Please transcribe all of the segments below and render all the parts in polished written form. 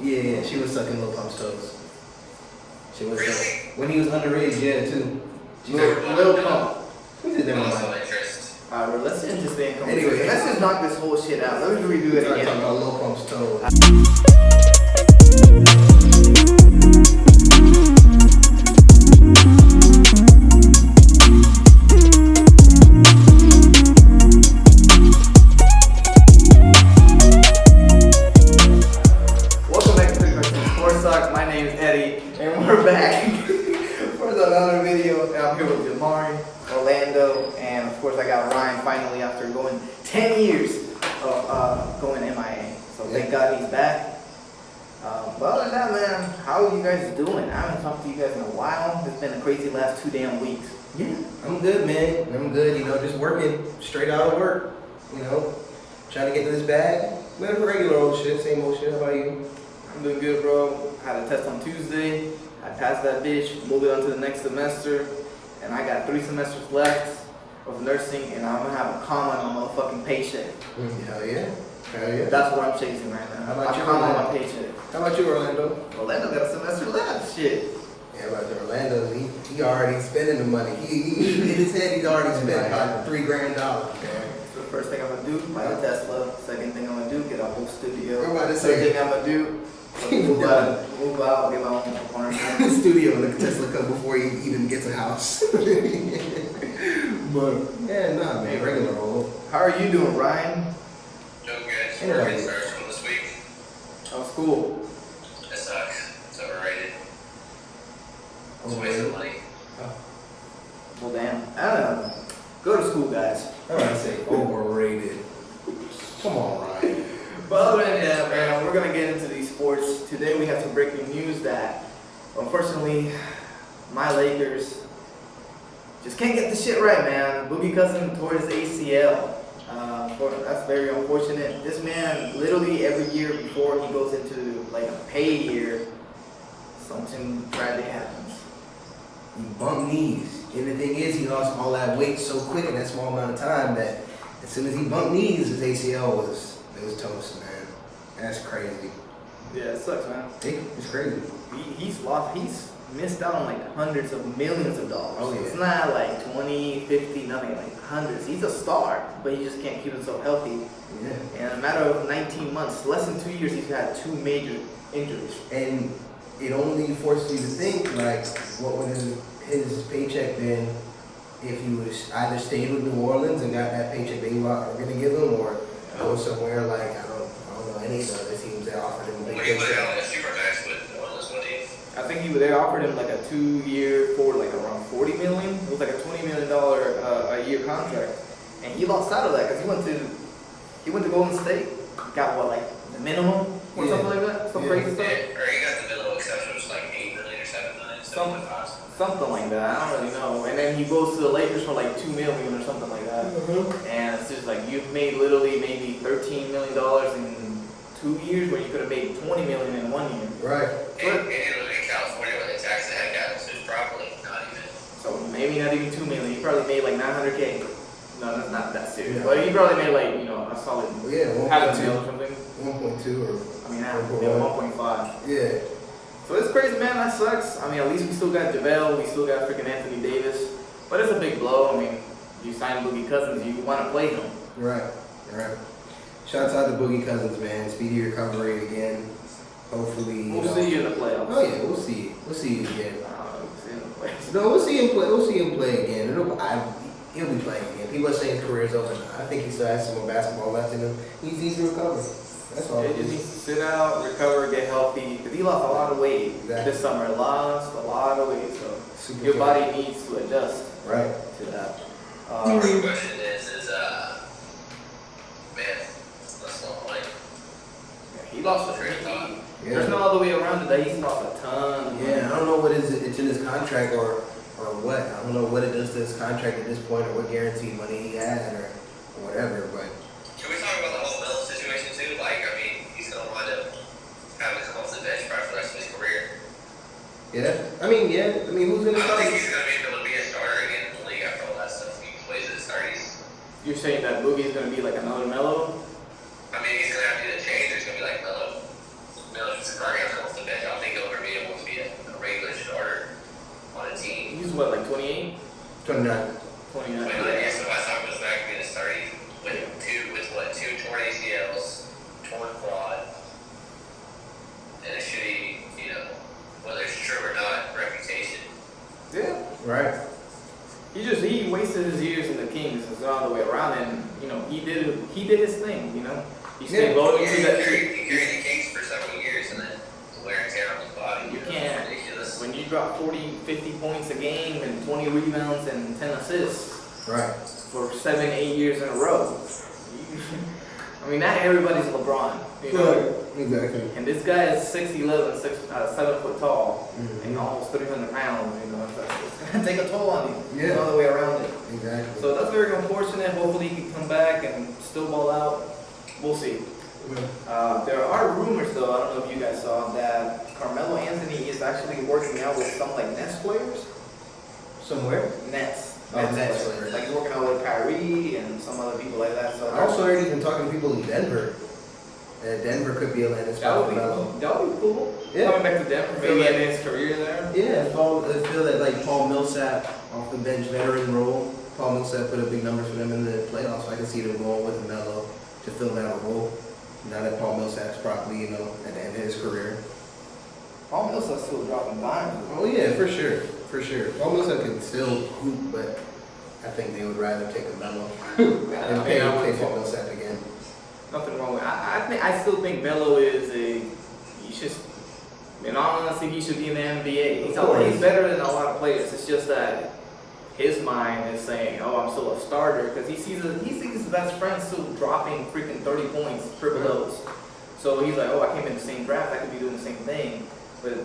Yeah, she was sucking Lil Pump's toes. She was when he was underage, yeah, too. Lil Pump. Who did that one? Alright, bro, let's end this thing. Anyway, let's just knock this whole shit out. Let me redo it again. Talking about Lil Pump's toes. Welcome back to Sports Talk. My name is Eddie, and we're back for another video. I'm here with Jamari, Orlando, and of course I got Ryan finally after going 10 years of going MIA. So thank God he's back. But other than that, man, how are you guys doing? I haven't talked to you guys in a while. It's been a crazy last 2 damn weeks. Yeah, I'm good, man. I'm good, just working straight out of work, trying to get to this bag. Regular old shit, same old shit. How about you? I'm doing good, bro. I had a test on Tuesday. I passed that bitch, moved it on to the next semester, and I got 3 semesters left of nursing, and I'm gonna have a comma on my motherfucking paycheck. Hell yeah. Hell yeah. That's what I'm chasing right now. How about you, comma on Orlando? my paycheck. How about you, Orlando? Orlando got a semester left. Shit. Yeah, about Orlando, he already spending the money. He in his head, he's already spent about $3 grand. So the first thing I'm gonna do, buy a Tesla. Second thing I'm gonna do, get a whole studio. I'm about to Third say, thing I'm gonna do, move out, get my own apartment. studio and the Tesla come before he even gets a house. But yeah, nah, man, regular old. How are you doing, Ryan? Doing good. Anyway. We're getting started from this week. How's school? It sucks. It's overrated. It's a waste of money. Well, damn. I don't know. Go to school, guys. I don't want to say overrated. Come on, Ryan. But other than that, man, we're gonna get into these sports. Today we have some breaking news that, unfortunately, my Lakers just can't get the shit right, man. Boogie Cousins tore his ACL. That's very unfortunate. This man, literally every year before he goes into like a pay year, something tragic happens. He bumped knees. And the thing is, he lost all that weight so quick in that small amount of time that as soon as he bumped knees, his ACL was toast, man. That's crazy. Yeah, it sucks, man. It's crazy. He's missed out on like hundreds of millions of dollars. Oh, yeah. It's not like 20, 50, nothing, like hundreds. He's a star, but he just can't keep himself healthy. Yeah. And in a matter of 19 months, less than 2 years, he's had 2 major injuries. And it only forces you to think, like, what would his paycheck been if he would have either stayed with New Orleans and got that paycheck they were going to give him, or go somewhere like, I don't know, any of the other teams that offered him a big When he went paycheck. out on a super max with New Orleans, what he? I think they offered him like a 2-year for like around $40 million. It was like a $20 million a year contract, and he lost out of that because he went to Golden State, got what, like the minimum or something like that, some crazy stuff. Yeah, or he got the minimum exception, which was like $8 million or $7 million, Something like that. I don't really know. And then he goes to the Lakers for like $2 million or something like that. And it's just like you've made literally maybe $13 million in 2 years, where you could have made $20 million in 1 year. Right. And he lived in California where they tax the heck out of his property, not even. So maybe not even $2 million. He probably made like $900K. No, that's not that serious. Yeah. But he probably made like, a solid half a mil or something. 1.2 or Half a mil, 1.5. yeah. So it's crazy, man. That sucks. At least we still got JaVale. We still got freaking Anthony Davis. But it's a big blow. You signed Boogie Cousins. You want to play him. Right. Shouts out to Boogie Cousins, man. Speedy recovery again. Hopefully, We'll see you in the playoffs. Oh yeah, we'll see you. We'll see you again. We'll see you in the playoffs. No, we'll see him play. We'll see him play again. He'll be playing again. People are saying his career's over. I think he still has some more basketball left in him. He's easy to recover. That's all. He just needs to sit out, recover, get healthy. Because he lost a lot of weight this summer. Lost a lot of weight. So your body needs to adjust to that. The real question is man, that's a lot of money. He lost a ton. There's no other way around it that he's lost a ton. Yeah, I don't know what it's in his contract or what. I don't know what it does to his contract at this point, or what guaranteed money he had or whatever. But can we talk about the whole Miller situation too? He's gonna wind up having to come off the bench probably for the rest of his career. yeah. Who's gonna I don't start? think he's gonna be able to be a starter again in the league after all that stuff. He plays at his 30s. You're saying that Boogie's going to be like another Melo? He's gonna have to do the change. There's gonna be like Melo. Miller's Gargano come off the bench, I don't think he'll ever be able to be a regular starter on a team. He's what, like 28? 29. 29. But yeah, so by the time he goes back being a starter, two torn ACLs, torn quad, and a shitty, whether it's true or not, reputation. Yeah. Right. He wasted his years in the Kings. It's all the way around, and he did his thing. He stayed loyal to that. He carried the Kings for several years, and then the wear and tear on his body. You can't. Ridiculous. When you drop 40, 50 points a game and 20 rebounds and 10 assists Right. for 7, 8 years in a row, not everybody's LeBron. Exactly. And this guy is 6'11", 7 foot tall, Mhm. and almost 300 pounds. It's gonna take a toll on you. Yeah. All the way around it. Exactly. So that's very unfortunate. Hopefully he can come back and still ball out. We'll see. There are rumors, though, I don't know if you guys saw, that Carmelo Anthony is actually working out with some Nets players. Somewhere. Nets. Nets players. Like he's working out with Kyrie and some other people like that. So I also heard he's been talking to people in Denver. Denver could be a landing spot for Melo. that would be cool. Yeah. Coming back to Denver, I feel maybe like- ending his career there. Yeah, I feel that like Paul Millsap off the bench veteran role. Paul Millsap put up big numbers for them in the playoffs, so I can see them going with Melo to fill that role. Now that Paul Millsap's probably, at the end of his career. Paul Millsap's still dropping dimes. Oh yeah, for sure. Paul Millsap can still hoop, but I think they would rather take a Melo and pay Paul Millsap again. Nothing wrong with it. I still think Melo is he's just, in all honesty, he should be in the NBA. He's better than a lot of players. It's just that his mind is saying, oh, I'm still a starter, because he sees his best friend still dropping freaking 30 points, triple doubles. So he's like, oh, I came in the same draft, I could be doing the same thing. But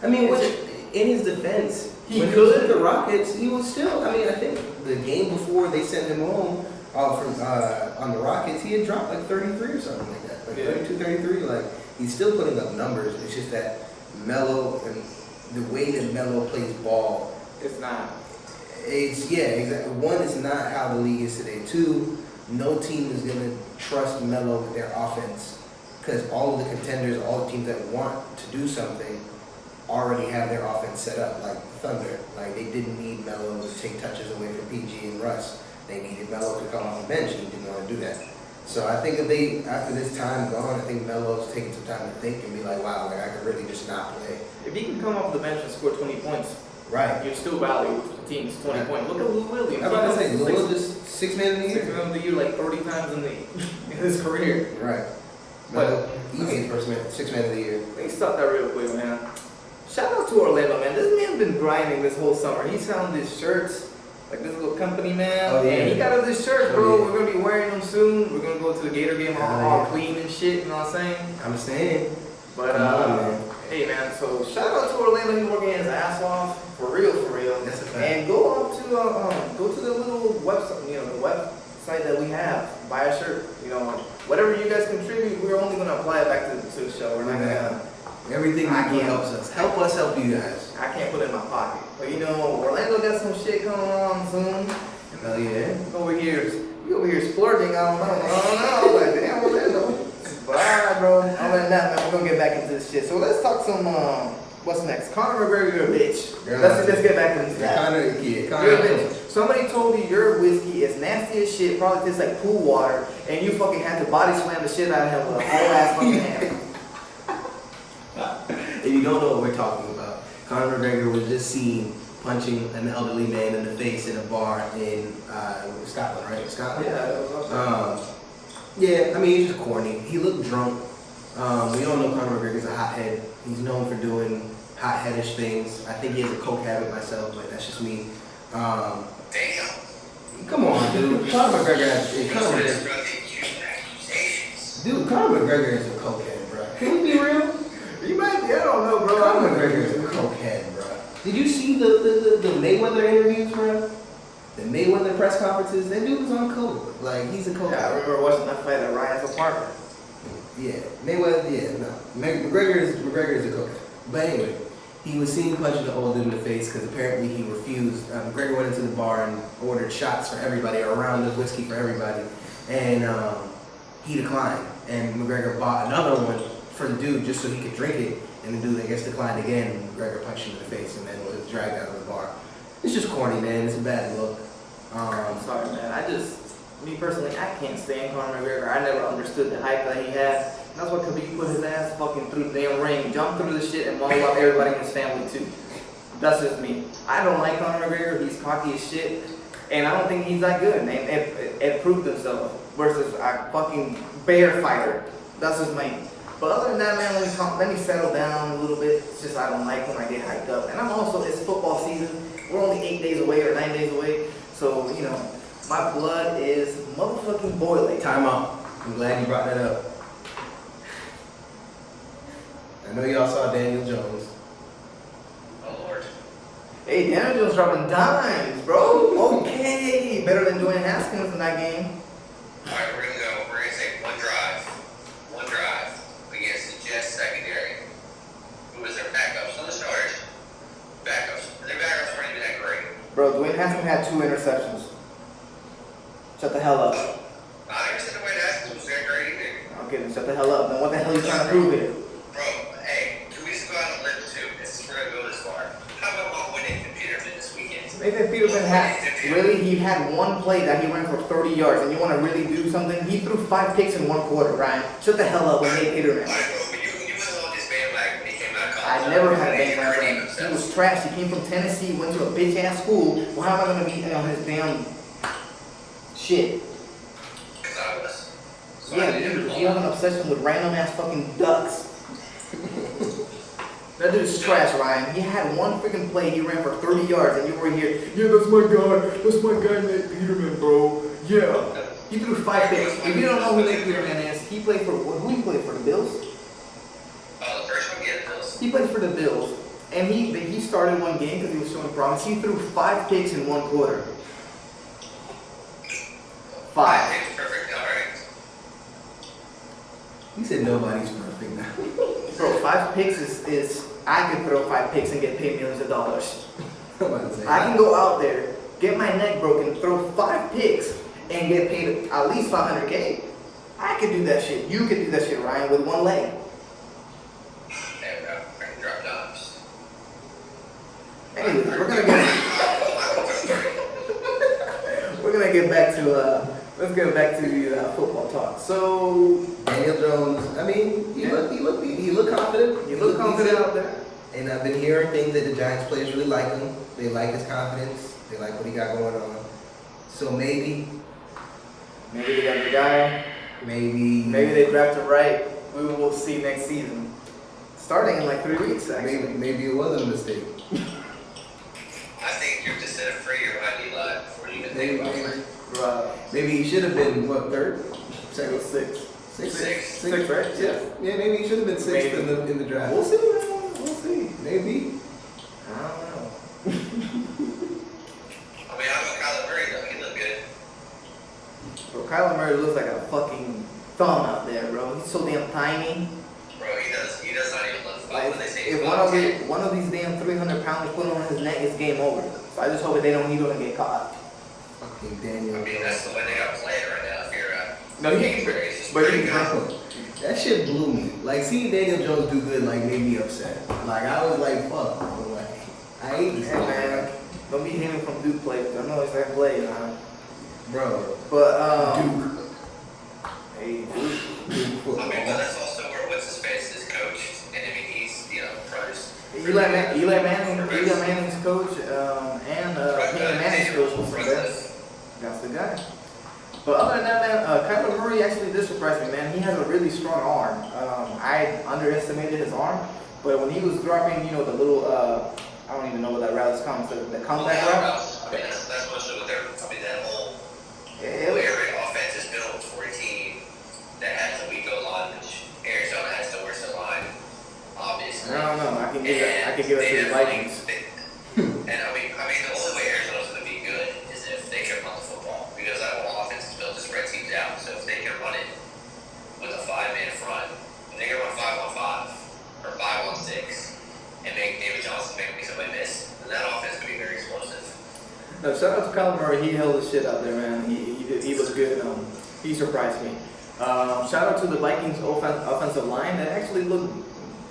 In his defense, when he could. was with the Rockets, he was still. I think the game before they sent him home on the Rockets, he had dropped like 33 or something like that, like 32, 33. Like he's still putting up numbers. It's just that Melo and the way that Melo plays ball. it's not. Exactly. One, it's not how the league is today. Two, no team is gonna trust Melo with their offense because all of the contenders, all the teams that want to do something, already have their offense set up. Like Thunder, like they didn't need Melo to take touches away from PG and Russ. They needed Melo to come off the bench, and he didn't want to do that. So I think after this time gone, I think Melo's taking some time to think and be like, wow, I could really just not play. If he can come off the bench and score 20 points, Right. you're still valued for the team's 20 points. Look at Lou Williams. I was about to say, Lou Williams, 6 man of the 6 year. man of the year like 30 times in his career. Right. But easy first man, 6 man of the year. let me stop that real quick, man. Shout out to Orlando, man. This man's been grinding this whole summer. He's found his shirts, like this little company, man. Oh, yeah. And he got us this shirt, bro. Oh, yeah. We're gonna be wearing them soon. We're gonna go to the Gator game all clean and shit. You know what I'm saying? I'm saying. But Come on, man. hey, man. So shout out to Orlando. He's working his ass off for real, for real. That's a fact. And go up to go to the little website, the website that we have. Buy a shirt. Whatever you guys contribute, we're only gonna apply it back to the show. We're not gonna. Everything I we do can't. helps us. Help us help you guys. I can't put it in my pocket. But Orlando got some shit going on soon. Hell yeah. We over here splurging. I don't know. Like, damn, Orlando. But alright, bro. Other than that, man, we're gonna get back into this shit. So let's talk some. What's next? Conor McGregor, you're a bitch. Yeah. Let's get back into that. Kinda, You're a bitch. Somebody told you your whiskey is nasty as shit, probably tastes like pool water, and you fucking had to body slam the shit out of him with a whole ass fucking hand. If you don't know what we're talking about, Conor McGregor was just seen punching an elderly man in the face in a bar in Scotland, right? Scotland? Yeah, that was awesome. He's just corny. He looked drunk. We all know Conor McGregor's a hothead. He's known for doing hot-headish things. I think he has a coke habit myself, but that's just me. Damn. Come on, dude. Conor McGregor Conor McGregor is a cokehead, bro. Can we be real? You might be, I don't know, bro. Conor McGregor is a cokehead, bro. Did you see the Mayweather interviews, bro? The Mayweather press conferences? That dude was on coke. Like, he's a cokehead. Yeah, I remember watching that fight at Ryan's apartment. Yeah, Mayweather, no. McGregor is a cokehead. But anyway, he was seen punching the old dude in the face because apparently he refused. McGregor went into the bar and ordered shots for everybody, or a round of whiskey for everybody. And he declined. And McGregor bought another one for the dude just so he could drink it, and the dude I guess declined again, and McGregor punched him in the face, and then was dragged out of the bar. It's just corny, man. It's a bad look. I'm sorry, man. Me personally, I can't stand Conor McGregor. I never understood the hype that he had. And that's why Khabib put his ass fucking through the damn ring, jumped through the shit, and mauled out everybody in his family too. That's just me. I don't like Conor McGregor. He's cocky as shit, and I don't think he's that good. And it proved himself versus a fucking bear fighter. That's just me. But other than that, man, let me settle down a little bit. It's just I don't like when I get hyped up. And it's football season. We're only 8 days away or 9 days away. So, you know, my blood is motherfucking boiling. Time out. I'm glad you brought that up. I know y'all saw Daniel Jones. Oh Lord. Hey, Daniel Jones dropping dimes, bro. Okay. Better than Dwayne Haskins in that game. Alright, we're gonna go. We're gonna take one drive against the Jets secondary. Who was their backups? Not the starters. Backups. Their backups weren't even that great. Bro, Dwayne Haskins had 2 interceptions. Shut the hell up. I never said Dwayne Haskins was that great either. Okay, then shut the hell up. Then what the hell are you trying to prove here? Bro, hey, can we just go out and live too? We're gonna go this far. How about my Nathan Peterman this weekend? Nathan Peterman he had one play that he ran for 30 yards, and you want to really do something? He threw 5 picks in 1 quarter, Ryan. Shut the hell up with Nathan Peterman. You was on this bandwagon when he came out of college. I never had a bandwagon for him. He was trash. He came from Tennessee, went to a bitch ass school. Why am I gonna be on his damn shit? Because I was. So Yeah, you have an obsession with random ass fucking ducks. That dude's trash, Ryan. He had 1 freaking play, he ran for 30 yards, and you were here, yeah, that's my guy, Nate Peterman, bro. Yeah. He threw 5 picks. If you don't know who Nate Peterman is, he played for, who he played for, the Bills? Oh, the first one, yeah, the Bills. He played for the Bills, and he started 1 game because he was showing promise. He threw 5 picks in 1 quarter. 5. Perfect, alright. He said nobody's perfect now. Bro, 5 picks is I could throw 5 picks and get paid millions of dollars. I can go out there, get my neck broken, throw 5 picks, and get paid at least $500K. I could do that shit. You could do that shit, Ryan, with 1 leg. There we go. I can drop dimes. Anyways, we're gonna get back to let's get back to the football talk. So Daniel Jones, I mean, he looked confident. You look confident out there. And I've been hearing things that the Giants players really like him. They like his confidence. They like what he got going on. So maybe Maybe they got the guy. Maybe they drafted right. We will see next season. Starting in like 3 weeks, actually. Maybe it wasn't a mistake. I think you're just set it free or behind Eli before you even think about it. Maybe he should have been, what, 3rd? Second, 6th. Six, right? Yeah. Yeah, maybe he should have been 6th in the draft. We'll see, man. We'll see. Maybe. I don't know. I mean, I'm with Kyler Murray though. He looked good. Bro, Kyler Murray looks like a fucking thumb out there, bro. He's so damn tiny. Bro, he does not even look fun when they say If one of these damn 300 pounds put on his neck, it's game over. So I just hope he don't get caught. Fucking Daniel. I mean, that's the way they got playing right now. If you're No, that shit blew me. Like, seeing Daniel Jones do good, like, made me upset. Like, I was like, fuck. Like, I hate this Hey, man. Don't be hating from Duke players. I know it's that play, man. Bro. But, Duke. Hey, Duke. I mean, but that's also where what's his face is coached, and I mean he's probably Eli Manning's coach, and Peyton Manning's coach was the best. That's the guy. But other than that, man, Kyler Murray actually did surprise me, man. He has a really strong arm. I underestimated his arm, but when he was dropping, the little, I don't even know what that route is called, the comeback route. I mean, that's mostly what they're. I mean, that whole Yeah, every offense is built for a team that has a weak O line, which Arizona has the worst line, obviously. I don't know. I can give it to the Vikings. And I mean, the only way Arizona's going to be good is if they can run the football, because that whole offense is built to spread teams out. So if they can run it with a 5-man front, if they can run 5-on-5 or 5-on-6, and make David Johnson make somebody miss, then that offense could be very explosive. No, shout out to Kyler Murray. He held his shit out there, man. He was good. He surprised me. Shout out to the Vikings offensive line that actually looked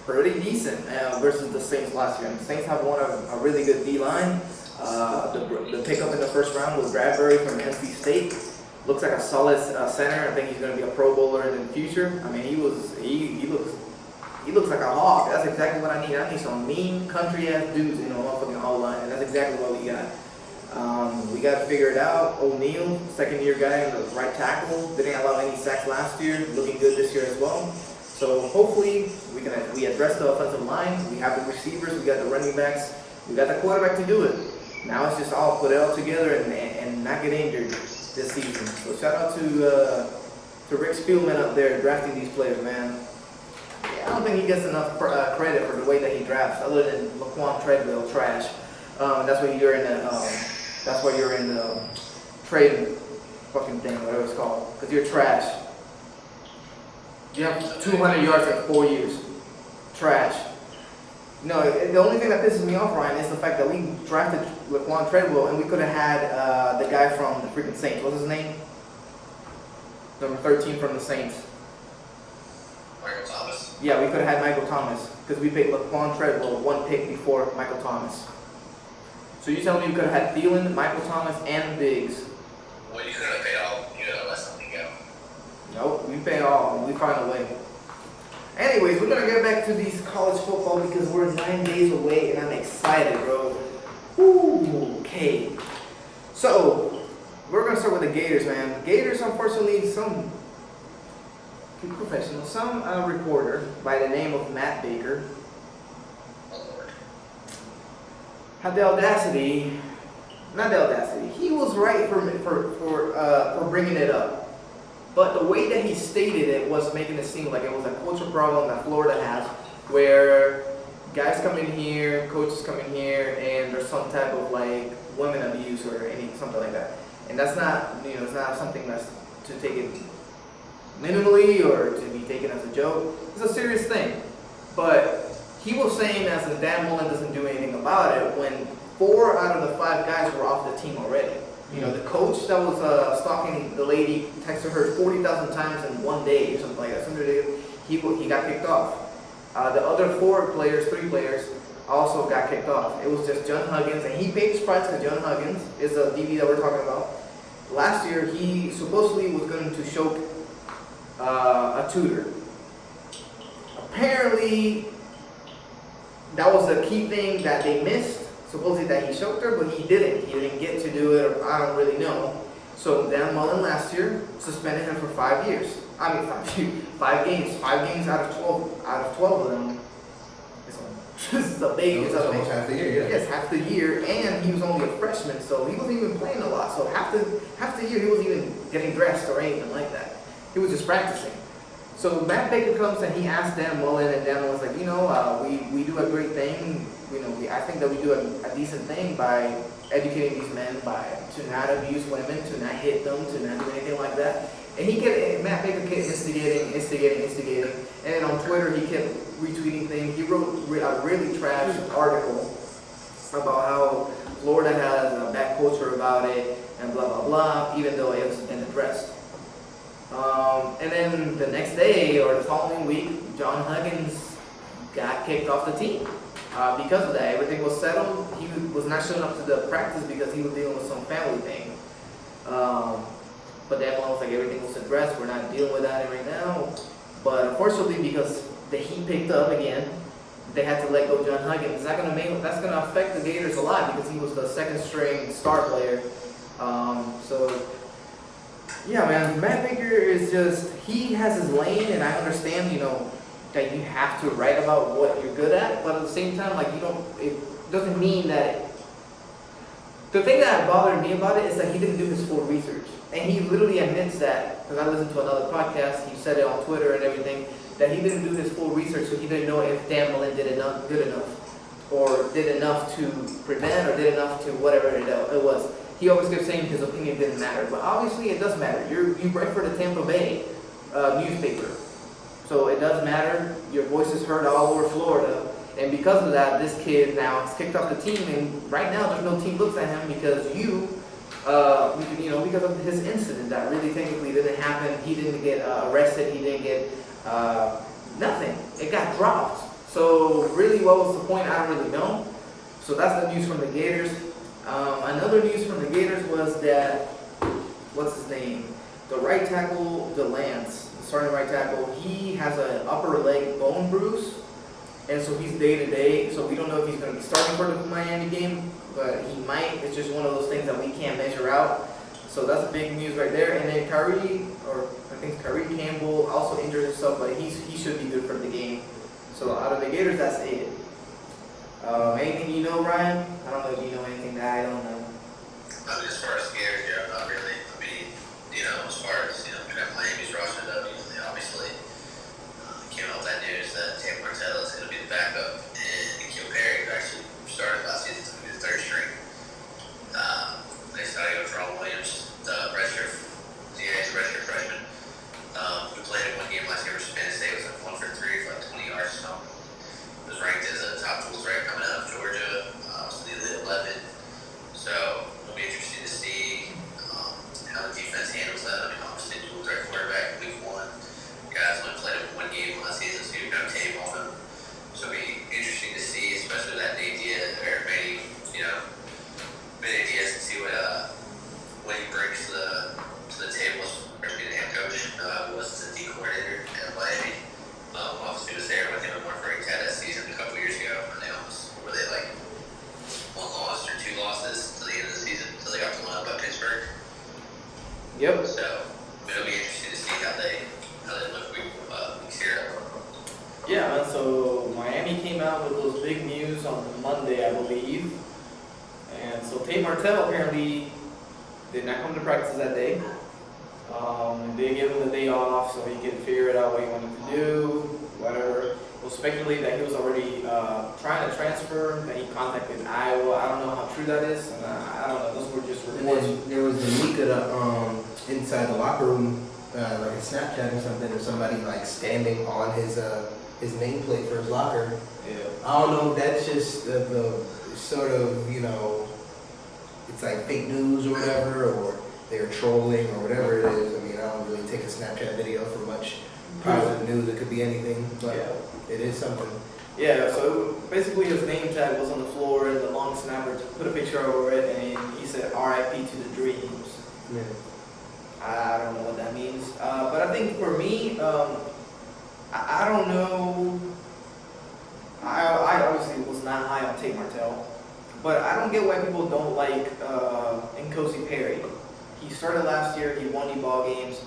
pretty decent versus the Saints last year. And the Saints have won a really good D-line. The pickup in the first round was Bradbury from NC State. Looks like a solid center. I think he's going to be a Pro Bowler in the future. I mean, he looks like a hawk. That's exactly what I need. I need some mean country ass dudes in the motherfucking O-line, and that's exactly what we got. We got to figure it out. O'Neal, second-year guy in the right tackle, didn't allow any sacks last year. Looking good this year as well. So hopefully we address the offensive line. We have the receivers. We got the running backs. We got the quarterback to do it. Now it's just all put it all together and not get injured this season. So shout out to Rick Spielman up there drafting these players, man. Yeah, I don't think he gets enough credit for the way that he drafts, other than Laquan Treadwell trash. That's why you're in the trade fucking thing, whatever it's called, because you're trash. You have 200 yards in 4 years. Trash. No, the only thing that pisses me off, Ryan, is the fact that we drafted Laquan Treadwell and we could have had the guy from the freaking Saints. What's his name? Number 13 from the Saints. Michael Thomas. Yeah, we could have had Michael Thomas because we picked Laquan Treadwell one pick before Michael Thomas. So you telling me you could have had Thielen, Michael Thomas, and Diggs? Well, you could have paid all. You could have let something go. Nope, we pay all. We find a way. Anyways, we're gonna get back to these college football because we're 9 days away and I'm excited, bro. Ooh, okay. So we're gonna start with the Gators, man. The Gators, unfortunately, some professional, some reporter by the name of Matt Baker Oh Lord. had the audacity. Not the audacity. He was right for bringing it up. But the way that he stated it was making it seem like it was a culture problem that Florida has, where guys come in here, coaches come in here, and there's some type of like women abuse or something like that. And that's not, it's not something that's to take it minimally or to be taken as a joke. It's a serious thing. But he was saying as if Dan Mullen doesn't do anything about it when 4 out of the 5 guys were off the team already. The coach that was stalking the lady texted her 40,000 times in 1 day or something like that. He got kicked off. The other 3 players, also got kicked off. It was just John Huggins, and he paid his price because John Huggins is a DB that we're talking about. Last year, he supposedly was going to choke a tutor. Apparently, that was the key thing that they missed. Supposedly that he choked her, but he didn't. He didn't get to do it, or I don't really know. So Dan Mullen last year suspended him for 5 years. 5 games. 5 games out of 12. Out of 12 of them. This is a big. It's almost half the year. Yeah. Yes, half the year, and he was only a freshman, so he wasn't even playing a lot. So half the year he wasn't even getting dressed or anything like that. He was just practicing. So Matt Baker comes and he asks Dan Mullen, and Dan Mullen's like, we do a great thing. I think that we do a decent thing by educating these men to not abuse women, to not hit them, to not do anything like that. And Matt Baker kept instigating, and then on Twitter he kept retweeting things. He wrote a really trash article about how Florida has a bad culture about it and blah blah blah, even though it hasn't been addressed. And then the next day or the following week, John Huggins got kicked off the team. Because of that, everything was settled. He was not showing up to the practice because he was dealing with some family thing. But that one was like, everything was addressed. We're not dealing with that right now. But unfortunately, because the heat picked up again, they had to let go John Huggins. That's gonna affect the Gators a lot because he was the second string star player. So yeah, man, Matt Baker is he has his lane, and I understand, that you have to write about what you're good at, but at the same time, it doesn't mean that the thing that bothered me about it is that he didn't do his full research. And he literally admits that, because I listened to another podcast, he said it on Twitter and everything, that he didn't do his full research, so he didn't know if Dan Mullen did enough, good enough, or did enough to prevent, or did enough to whatever it was. He always kept saying his opinion didn't matter, but obviously it does matter. You write for the Tampa Bay newspaper. So it does matter. Your voice is heard all over Florida. And because of that, this kid now is kicked off the team. And right now, there's no team looks at him because you Because of his incident that really technically didn't happen. He didn't get arrested. He didn't get nothing. It got dropped. So really, what was the point? I don't really know. So that's the news from the Gators. Another news from the Gators was that, what's his name? The right tackle, DeLance, the starting right tackle, he has an upper leg bone bruise. And so he's day to day. So we don't know if he's going to be starting for the Miami game, but he might. It's just one of those things that we can't measure out. So that's big news right there. And then Kyrie Campbell also injured himself, but he should be good for the game. So out of the Gators, that's it. Anything you know, Ryan? I don't know if you know anything that I don't know. As far as Gators go, not really. I mean, as far as, Miami's roster, though, obviously, came out with that news that Tate Martell is going to be the backup, and Nikhil Perry, who actually started last season, to be the third string. They started with Ron Williams, the redshirt freshman, who played in one game last year for Penn State, was like 1 for 3 for like 20 yards or something. Was ranked as a top dual threat coming out of Georgia, was the Elite 11. So it'll be interesting to see how the defense handles that. I mean, obviously, dual threat quarterback in week 1. Guys only played him one game last season, so you've got tape on him. So it'll be interesting to see, especially that Nate Diaz, or maybe, Nate Diaz, to see what he brings to the table as being a head coach. Was the D coordinator at Miami. Obviously was there with him at Mark Rick had that season a couple years ago, and were they like 1 loss or 2 losses to the end of the season until they got to line up by Pittsburgh. Yep. So it'll be interesting to see how they look weeks here. Yeah, man. So Miami came out with those big news on Monday, I believe, and so Tate Martell apparently did not come to practice that day. They gave him the day off so he could figure it out what he wanted to do, whatever. It was speculated that he was already trying to transfer, that he contacted Iowa. I don't know how true that is, and I don't know. Those were just reports. And then there was the leak of the inside the locker room, like a Snapchat or something, of somebody like standing on his nameplate for his locker. Yeah. I don't know if that's just the sort of, it's like fake news or whatever, or they're trolling or whatever it is. I mean, I don't really take a Snapchat video for much positive news. It could be anything, but it is something. Yeah, so basically his name tag was on the floor and the long snapper put a picture over it and he said RIP to the dreams. Yeah. I don't know what that means. But I think for me, I don't know. I obviously was not high on Tate Martell, but I don't get why people don't like N'Kosi Perry. He started last year, he won the ball games.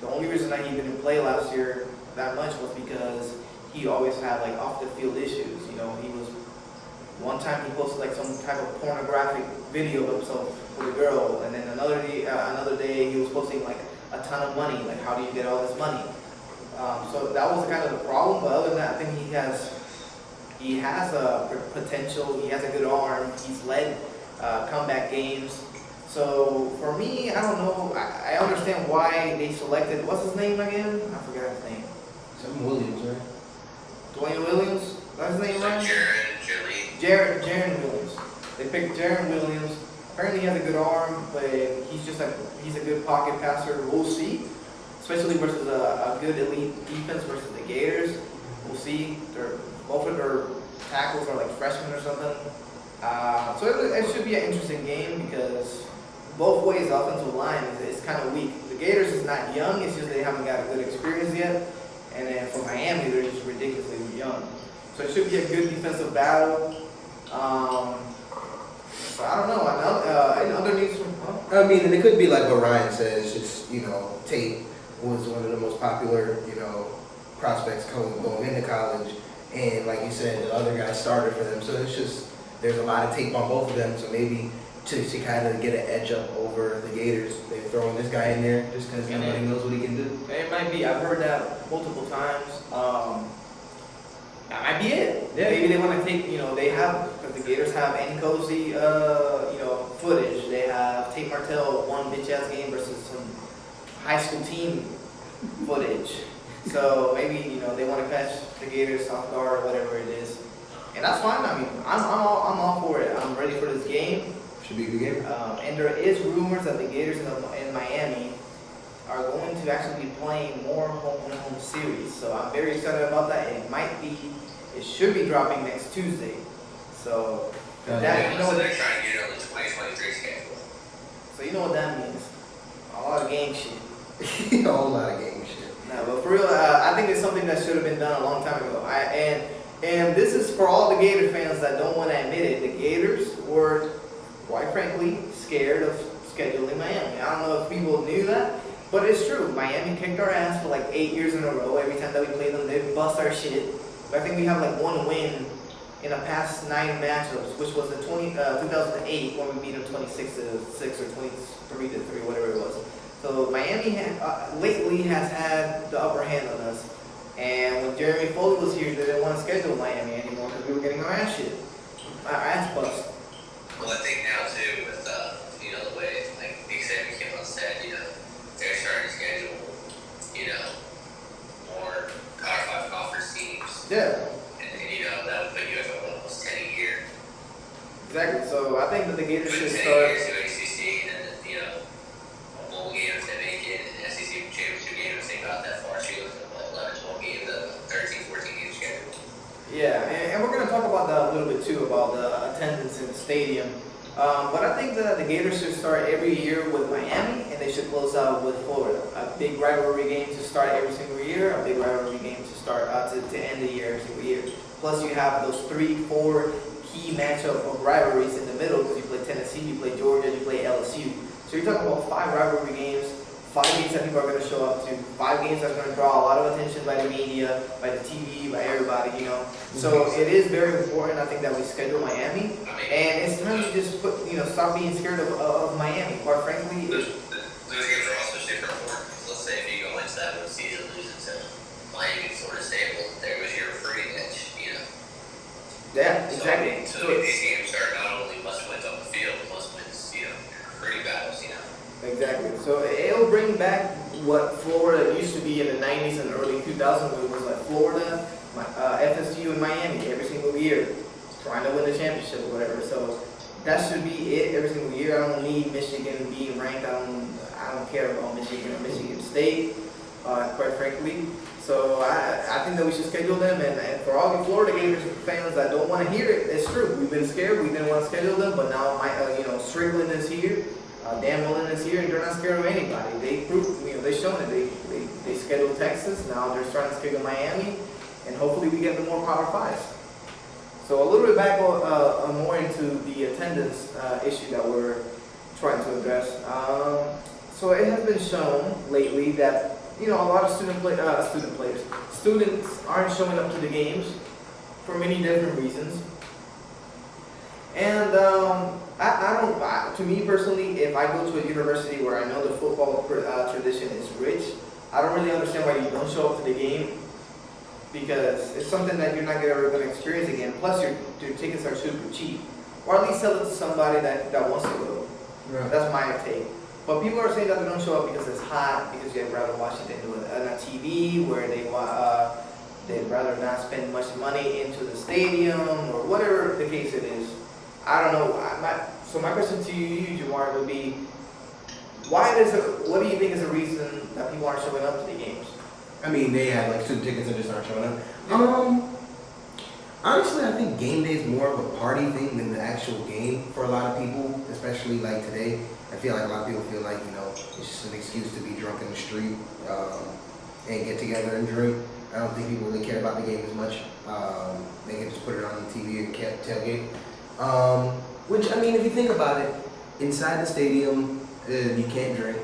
The only reason that he didn't play last year that much was because he always had like off the field issues. He was, one time he posted like some type of pornographic video of himself with a girl, and then another day he was posting like a ton of money. Like, how do you get all this money? So that was kind of the problem. But other than that, I think he has a potential. He has a good arm. He's led comeback games. So for me, I don't know. I understand why they selected, what's his name again? I forgot his name. Some Williams, right? Dwayne Williams? That's his name, right? Jaron Williams. They picked Jaron Williams. Apparently he has a good arm, but he's a good pocket passer. We'll see. Especially versus a good elite defense versus the Gators. We'll see. Both of their tackles are like freshmen or something. So it should be an interesting game because both ways the offensive line is kind of weak. The Gators is not young, it's just they haven't got a good experience yet. And then for Miami, they're just ridiculously young. So it should be a good defensive battle. So I don't know. Any other news from? I mean, and it could be like what Ryan says. Just Tate was one of the most popular prospects going into college, and like you said, the other guy started for them. So it's just there's a lot of tape on both of them. So maybe to kind of get an edge up over the Gators, they're throwing this guy in there just because nobody knows what he can do. It might be. I've heard that multiple times. That might be it. Yeah. Maybe they want to take, they have, because the Gators have N'Kosi, footage. They have Tate Martell one bitch-ass game versus some high school team footage. So maybe, they want to catch the Gators off guard or whatever it is. And that's fine. I mean, I'm all for it. I'm ready for this game. Should be a good game. And there is rumors that the Gators in Miami are going to actually be playing more home series. So I'm very excited about that. It should be dropping next Tuesday. So that, you know, so they're trying to get it on the 2023 schedule. So you know what that means? A lot of gang shit. A whole lot of game shit. No, but for real, I think it's something that should have been done a long time ago. And this is for all the Gator fans that don't want to admit it. The Gators were, quite frankly, scared of scheduling Miami. I don't know if people knew that, but it's true. Miami kicked our ass for like 8 years in a row. Every time that we played them, they bust our shit. But I think we have like one win in the past 9 matchups, which was the 2008 when we beat them 26-6 or 23-3, whatever it was. So Miami lately has had the upper hand on us. And when Jeremy Foley was here, they didn't want to schedule Miami anymore because we were getting our ass bust. Well, I think now too, with you know, the way like Big Sammy came on said, you know, they're starting to schedule, you know, more Power 5 conference teams. Yeah. And you know, that would put you at almost 10 a year. Exactly. So I think that the Gators should 10 start. years to ACC, and then, you know, a bowl game if they make it, and the SEC championship game if they got that far. She was like 11, 12 games, 13, 14 games schedule. Yeah, and we're going to talk about that a little bit too, about the attendance in the stadium. But I think that the Gators should start every year with Miami, and they should close out with Florida. A big rivalry game to start every single year, a big rivalry game to start to end the year every single year. Plus you have those 3-4 key matchup of rivalries in the middle, because you play Tennessee, you play Georgia, you play LSU. So you're talking about 5 rivalry games, 5 games that people are going to show up to, 5 games that's going to draw a lot of attention by the media, by the TV, by everybody, you know. So it is very important, I think, that we schedule Miami. And it's time to just stop being scared of Miami. Quite frankly, Those games are also super important. Let's say if you go into that one season losing to Miami, Florida State, well, there was your recruiting edge, you know. Yeah, exactly. So these games are not only must-wins on the field, must-wins, you know, recruiting battles, you know. Exactly. So it'll bring back what Florida used to be in the 90s and early 2000s, when it was like Florida, FSU, and Miami every single year, trying to win the championship or whatever. So that should be it every single year. I don't need Michigan being ranked. I don't care about Michigan or Michigan State, quite frankly. So I think that we should schedule them. And for all the Florida Gators fans that don't want to hear it, it's true. We've been scared. We didn't want to schedule them, but now Strickland is here. Dan Mullen is here, and they're not scared of anybody. They proved, they've shown it. They scheduled Texas. Now they're starting to schedule Miami, and hopefully we get the more Power 5s. So a little bit back more into the attendance issue that we're trying to address. So it has been shown lately that a lot of students aren't showing up to the games for many different reasons. And to me personally, if I go to a university where I know the football tradition is rich, I don't really understand why you don't show up to the game, because it's something that you're not ever going to experience again. Plus, your tickets are super cheap, or at least sell it to somebody that wants to go. Right. That's my take. But people are saying that they don't show up because it's hot, because you'd rather watch it on a TV, where they'd rather not spend much money into the stadium, or whatever the case it is. I don't know. So my question to you, Jamar, would be, what do you think is the reason that people aren't showing up to the games? I mean, they have like student tickets and just aren't showing up. Honestly, I think game day is more of a party thing than the actual game for a lot of people, especially like today. I feel like a lot of people feel like, it's just an excuse to be drunk in the street and get together and drink. I don't think people really care about the game as much. They can just put it on the TV and tailgate. Which, I mean, if you think about it, inside the stadium, you can't drink,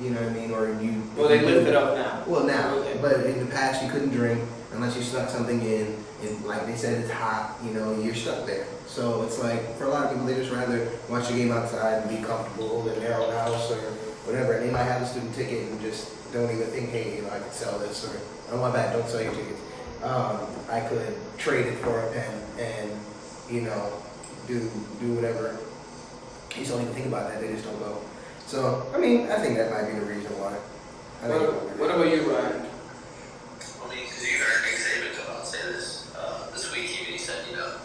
you know what I mean? Or you... Well, they lift it up now. Well, now, Okay. but in the past you couldn't drink unless you snuck something in, and like they said, it's hot, you're stuck there. So it's like, for a lot of people, they just rather watch the game outside and be comfortable in their own house or whatever. And they might have a student ticket and just don't even think, hey, I could sell this, or, oh my bad, don't sell your tickets. I could trade it for a pen and, do whatever. You just don't even think about that, they just don't go. So, I mean, I think that might be the reason why. What about you, Ryan? I mean, because you heard Nick Saban come out and say this week, he said, that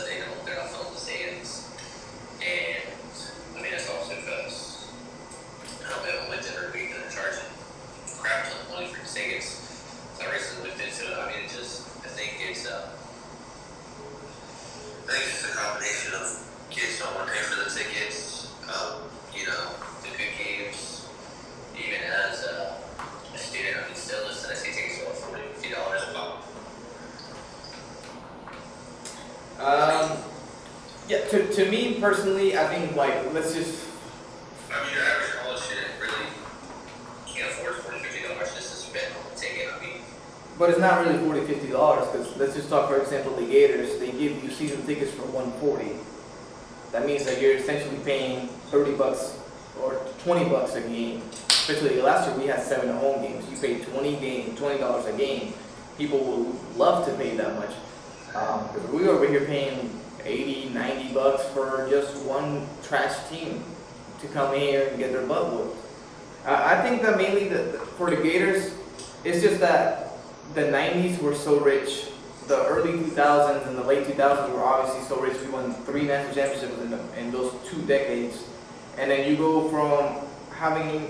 they're not filling the stands. And think it's just a combination of kids don't want to pay for the tickets, the good games. Even as a student, I mean, still just I see tickets for $40-$50 a pop. Yeah, to me personally, I think like let's just. I mean, your average college student really can't afford $40-$50 just to spend on a ticket. I mean, But it's not really $40-$50 because let's just talk, for example, the Gators. They give you season tickets for $140. That means that you're essentially paying $30 or $20 a game. Especially last year we had 7 home games. You paid $20 a game. People would love to pay that much. Because we were over here paying $80-$90 for just one trash team to come here and get their butt whooped. I think that mainly for the Gators, it's just that the 90s were so rich. The early 2000s and the late 2000s were obviously so rich. We won 3 national championships in those 2 decades. And then you go from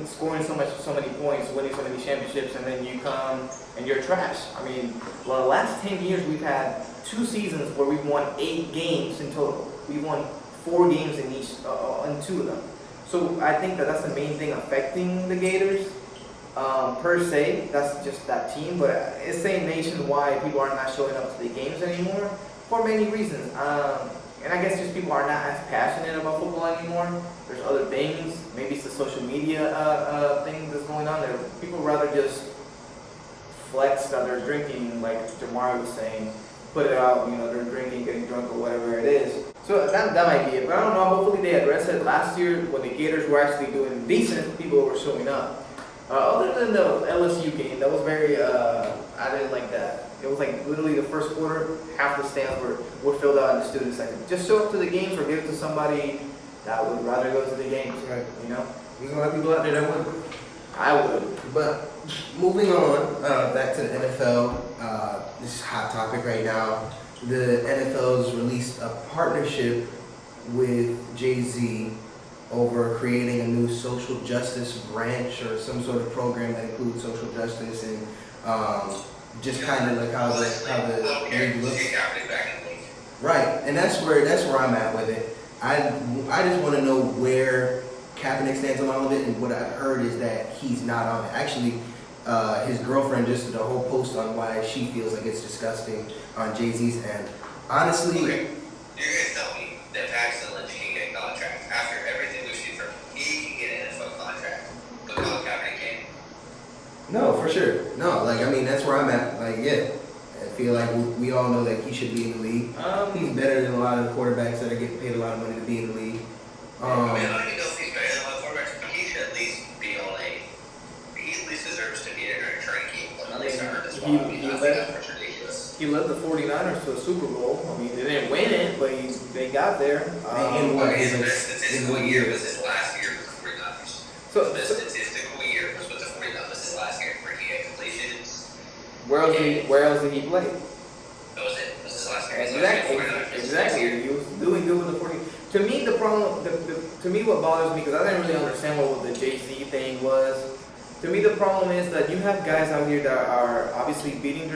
scoring so many points, winning so many championships, and then you come and you're trash. I mean, the last 10 years we've had 2 seasons where we've won 8 games in total. We've won 4 games in 2 of them. So I think that's the main thing affecting the Gators. Per se, that's just that team, but it's saying nationwide people are not showing up to the games anymore for many reasons. And I guess just people are not as passionate about football anymore. There's other things. Maybe it's the social media thing that's going on there. People rather just flex that they're drinking, like Jamari was saying, put it out, they're drinking, getting drunk or whatever it is. So that might be it, but I don't know, hopefully they address it. Last year when the Gators were actually doing decent, people were showing up. Other than the LSU game, that was very, I didn't like that. It was like literally the first quarter, half the stands were filled out in the student section. Just show up to the games or give it to somebody that would rather go to the games, Right. There's a lot of people out there that would. I would. But moving on, back to the NFL, this is a hot topic right now. The NFL's released a partnership with Jay-Z over creating a new social justice branch or some sort of program that includes social justice and just kind of like how the league looks. Right, and that's where I'm at with it. I just want to know where Kaepernick stands on all of it, and what I've heard is that he's not on it. Actually, his girlfriend just did a whole post on why she feels like it's disgusting on Jay-Z's end. Honestly, okay. You're gonna tell me that Paxton Lynch can get a contract after everything we've seen from him. He can get an NFL contract, but Colin Kaepernick can't. no, for sure. No, that's where I'm at. I feel like we all know that he should be in the league. He's better than a lot of the quarterbacks that are getting paid a lot of money to be in the league. I don't even know if he's better than a lot of quarterbacks, but he should at least be on he at least deserves to be in a return keep. At least earn this spot. That's ridiculous. He led the 49ers to a Super Bowl. I mean, they didn't win it, but they got there. In what His year? best statistical year was his last year with the 49ers. His best statistical year was with the 49ers. Was his last year where he had completions. Where else did he play? That was it. That was his last year. Exactly. He was doing good with the 40. To me, the problem, to me, what bothers me, because I didn't really understand what the Jay-Z thing was. To me, the problem is that you have guys out here that are obviously beating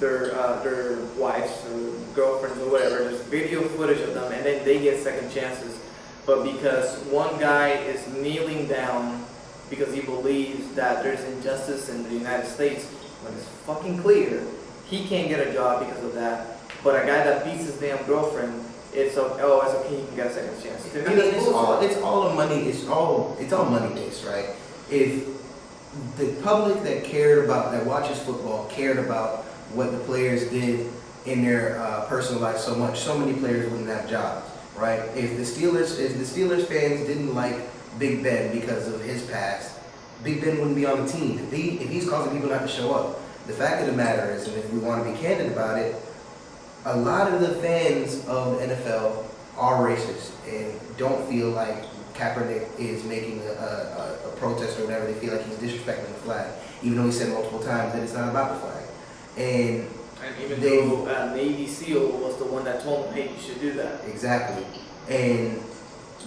their wives or girlfriends or whatever. There's video footage of them, and then they get second chances. But because one guy is kneeling down because he believes that there's injustice in the United States, when it's fucking clear, he can't get a job because of that. But a guy that beats his damn girlfriend, it's okay, he can get a second chance. To me, it's all money based, right? If the public that watches football cared about what the players did in their personal life so much, so many players wouldn't have jobs, right? If the Steelers fans didn't like Big Ben because of his past, Big Ben wouldn't be on the team. If he's causing people not to show up. The fact of the matter is, and if we want to be candid about it, a lot of the fans of the NFL are racist and don't feel like Kaepernick is making a protest or whatever. They feel like he's disrespecting the flag, even though he said multiple times that it's not about the flag. And even though Navy SEAL was the one that told him, hey, you should do that. Exactly. And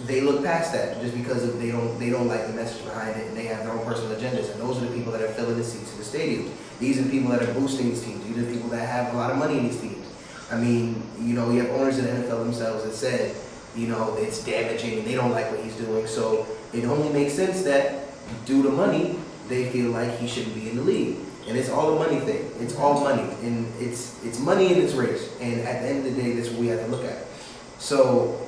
they look past that just because they don't like the message behind it, and they have their own personal agendas. And those are the people that are filling the seats in the stadiums. These are the people that are boosting these teams. These are the people that have a lot of money in these teams. I mean, you know, you have owners in the NFL themselves that said, you know, it's damaging and they don't like what he's doing. So it only makes sense that due to money, they feel like he shouldn't be in the league. And it's all a money thing. It's all money. And it's money and it's race. And at the end of the day, that's what we have to look at. So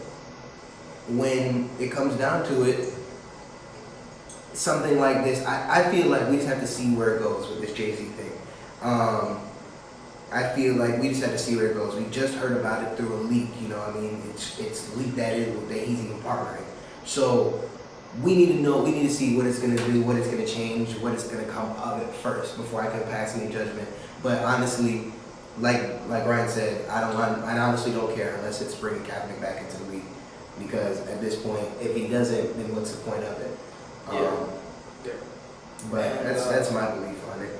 when it comes down to it, something like this, I feel like we just have to see where it goes with this Jay-Z thing. I feel like we just have to see where it goes. We just heard about it through a leak, you know. I mean, it's leaked that he's even partnering. So we need to know. We need to see what it's going to do, what it's going to change, what it's going to come of it first before I can pass any judgment. But honestly, like Ryan said, I honestly don't care unless it's bringing Kaepernick back into the league, because at this point, if he doesn't, then what's the point of it? But that's my belief on it.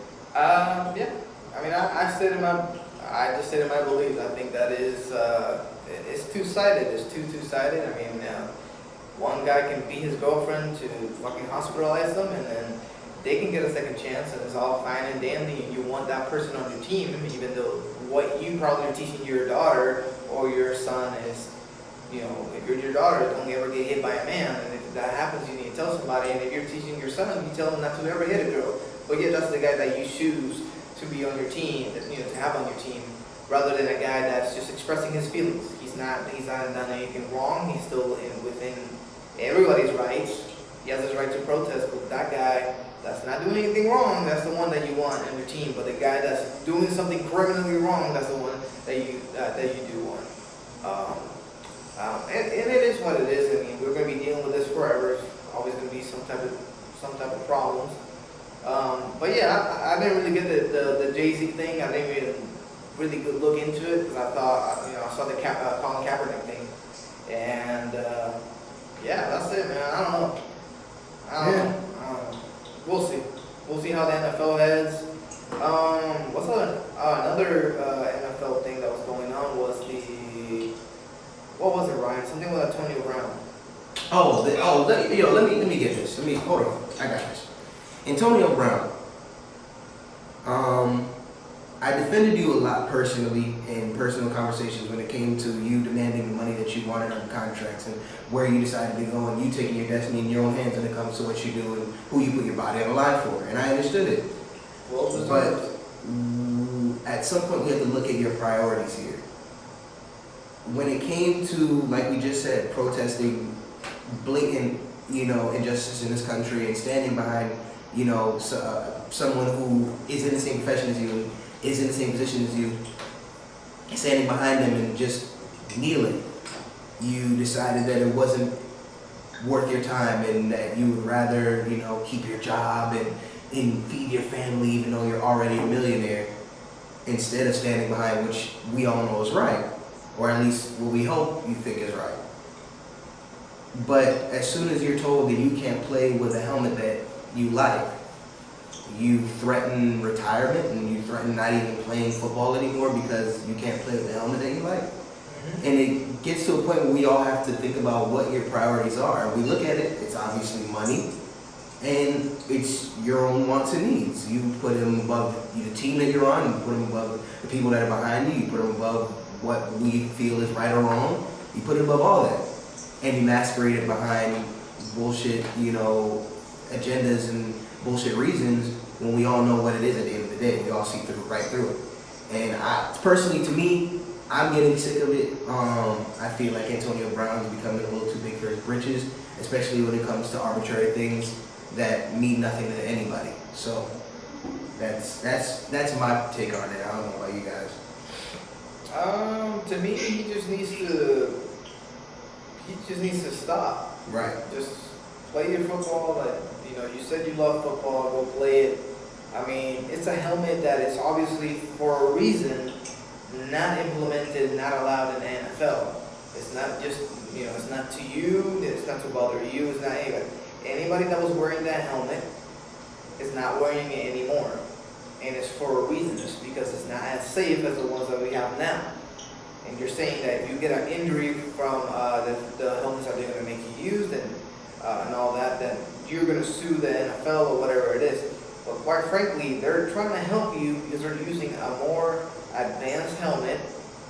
Yeah. I mean, I just stated my beliefs. I think that is, it's two-sided. It's two-sided. I mean, one guy can beat his girlfriend to fucking hospitalize them, and then they can get a second chance, and it's all fine and dandy, and you want that person on your team, even though what you probably are teaching your daughter or your son is, you know, if your daughter, don't ever get hit by a man, and if that happens, you need to tell somebody, and if you're teaching your son, you tell him not to ever hit a girl. But yet that's the guy that you choose to be on your team, you know, to have on your team, rather than a guy that's just expressing his feelings. He's not done anything wrong. He's still within everybody's rights. He has his right to protest, but that guy that's not doing anything wrong, that's the one that you want on your team. But the guy that's doing something criminally wrong, that's the one that you do want. And it is what it is. I mean, we're going to be dealing with this forever. It's always going to be some type of problems. But yeah, I didn't really get the Jay-Z thing. I didn't even really good look into it because I thought, you know, I saw the Colin Kaepernick thing, and yeah, that's it, man. I don't know. We'll see. We'll see how the NFL heads. What's another NFL thing that was going on was what was it, Ryan? Something with Antonio Brown. Let me get this. Hold on. I got this. Antonio Brown. I defended you a lot personally in personal conversations when it came to you demanding the money that you wanted on contracts and where you decided to go, and you taking your destiny in your own hands when it comes to what you do and who you put your body on the line for. And I understood it. But at some point we have to look at your priorities here. When it came to, like we just said, protesting blatant, you know, injustice in this country and standing behind, you know, someone who is in the same profession as you, is in the same position as you, standing behind them and just kneeling, you decided that it wasn't worth your time and that you would rather, you know, keep your job and feed your family even though you're already a millionaire, instead of standing behind which we all know is right, or at least what we hope you think is right. But as soon as you're told that you can't play with a helmet that you like, you threaten retirement and you threaten not even playing football anymore because you can't play with the helmet that you like. Mm-hmm. And it gets to a point where we all have to think about what your priorities are. And we look at it, it's obviously money, and it's your own wants and needs. You put them above the team that you're on, you put them above the people that are behind you, you put them above what we feel is right or wrong, you put it above all that. And you masquerade it behind bullshit, you know, agendas and bullshit reasons when we all know what it is at the end of the day. We all see right through it. And personally, to me, I'm getting sick of it. I feel like Antonio Brown is becoming a little too big for his britches, especially when it comes to arbitrary things that mean nothing to anybody. So that's my take on it. I don't know about you guys. To me, he just needs to stop. Right. Just play your football. Like, you know, you said you love football. Go play it. I mean, it's a helmet that is obviously for a reason not implemented, not allowed in the NFL. It's not just, you know, it's not to you. It's not to bother you. It's not anybody. Anybody that was wearing that helmet is not wearing it anymore. And it's for a reason. It's because it's not as safe as the ones that we have now. And you're saying that if you get an injury from the helmets that they're going to make you use and all that, then you're going to sue the NFL or whatever it is. But quite frankly, they're trying to help you because they're using a more advanced helmet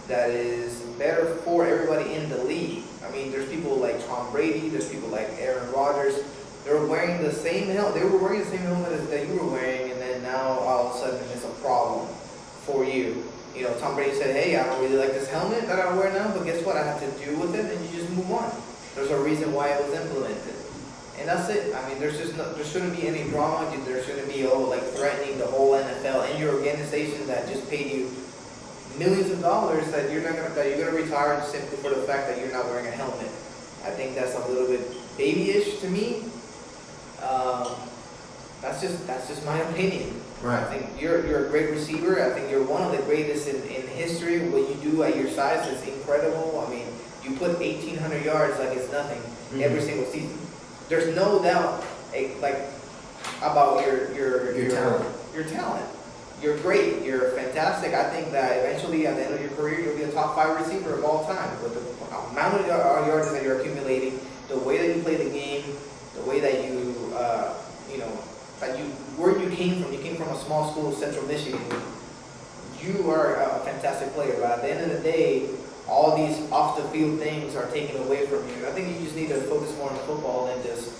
that is better for everybody in the league. I mean, there's people like Tom Brady, there's people like Aaron Rodgers. They're wearing the same helmet. They were wearing the same helmet that you were wearing, and then now all of a sudden it's a problem for you. You know, Tom Brady said, "Hey, I don't really like this helmet that I wear now, but guess what? I have to deal with it," and you just move on. There's a reason why it was implemented, and that's it. I mean, there shouldn't be any drama. There shouldn't be like threatening the whole NFL and your organization that just paid you millions of dollars that you're gonna retire simply for the fact that you're not wearing a helmet. I think that's a little bit babyish to me. That's just my opinion. Right. I think you're a great receiver. I think you're one of the greatest in history. What you do at your size is incredible. I mean, you put 1,800 yards like it's nothing every single season. There's no doubt about your talent. Your talent. You're great. You're fantastic. I think that eventually, at the end of your career, you'll be a top 5 receiver of all time. With the amount of yards that you're accumulating, the way that you play the game, the way that where you came from. You came from a small school, Central Michigan. You are a fantastic player. But at the end of the day, all these off the field things are taken away from you. I think you just need to focus more on football and just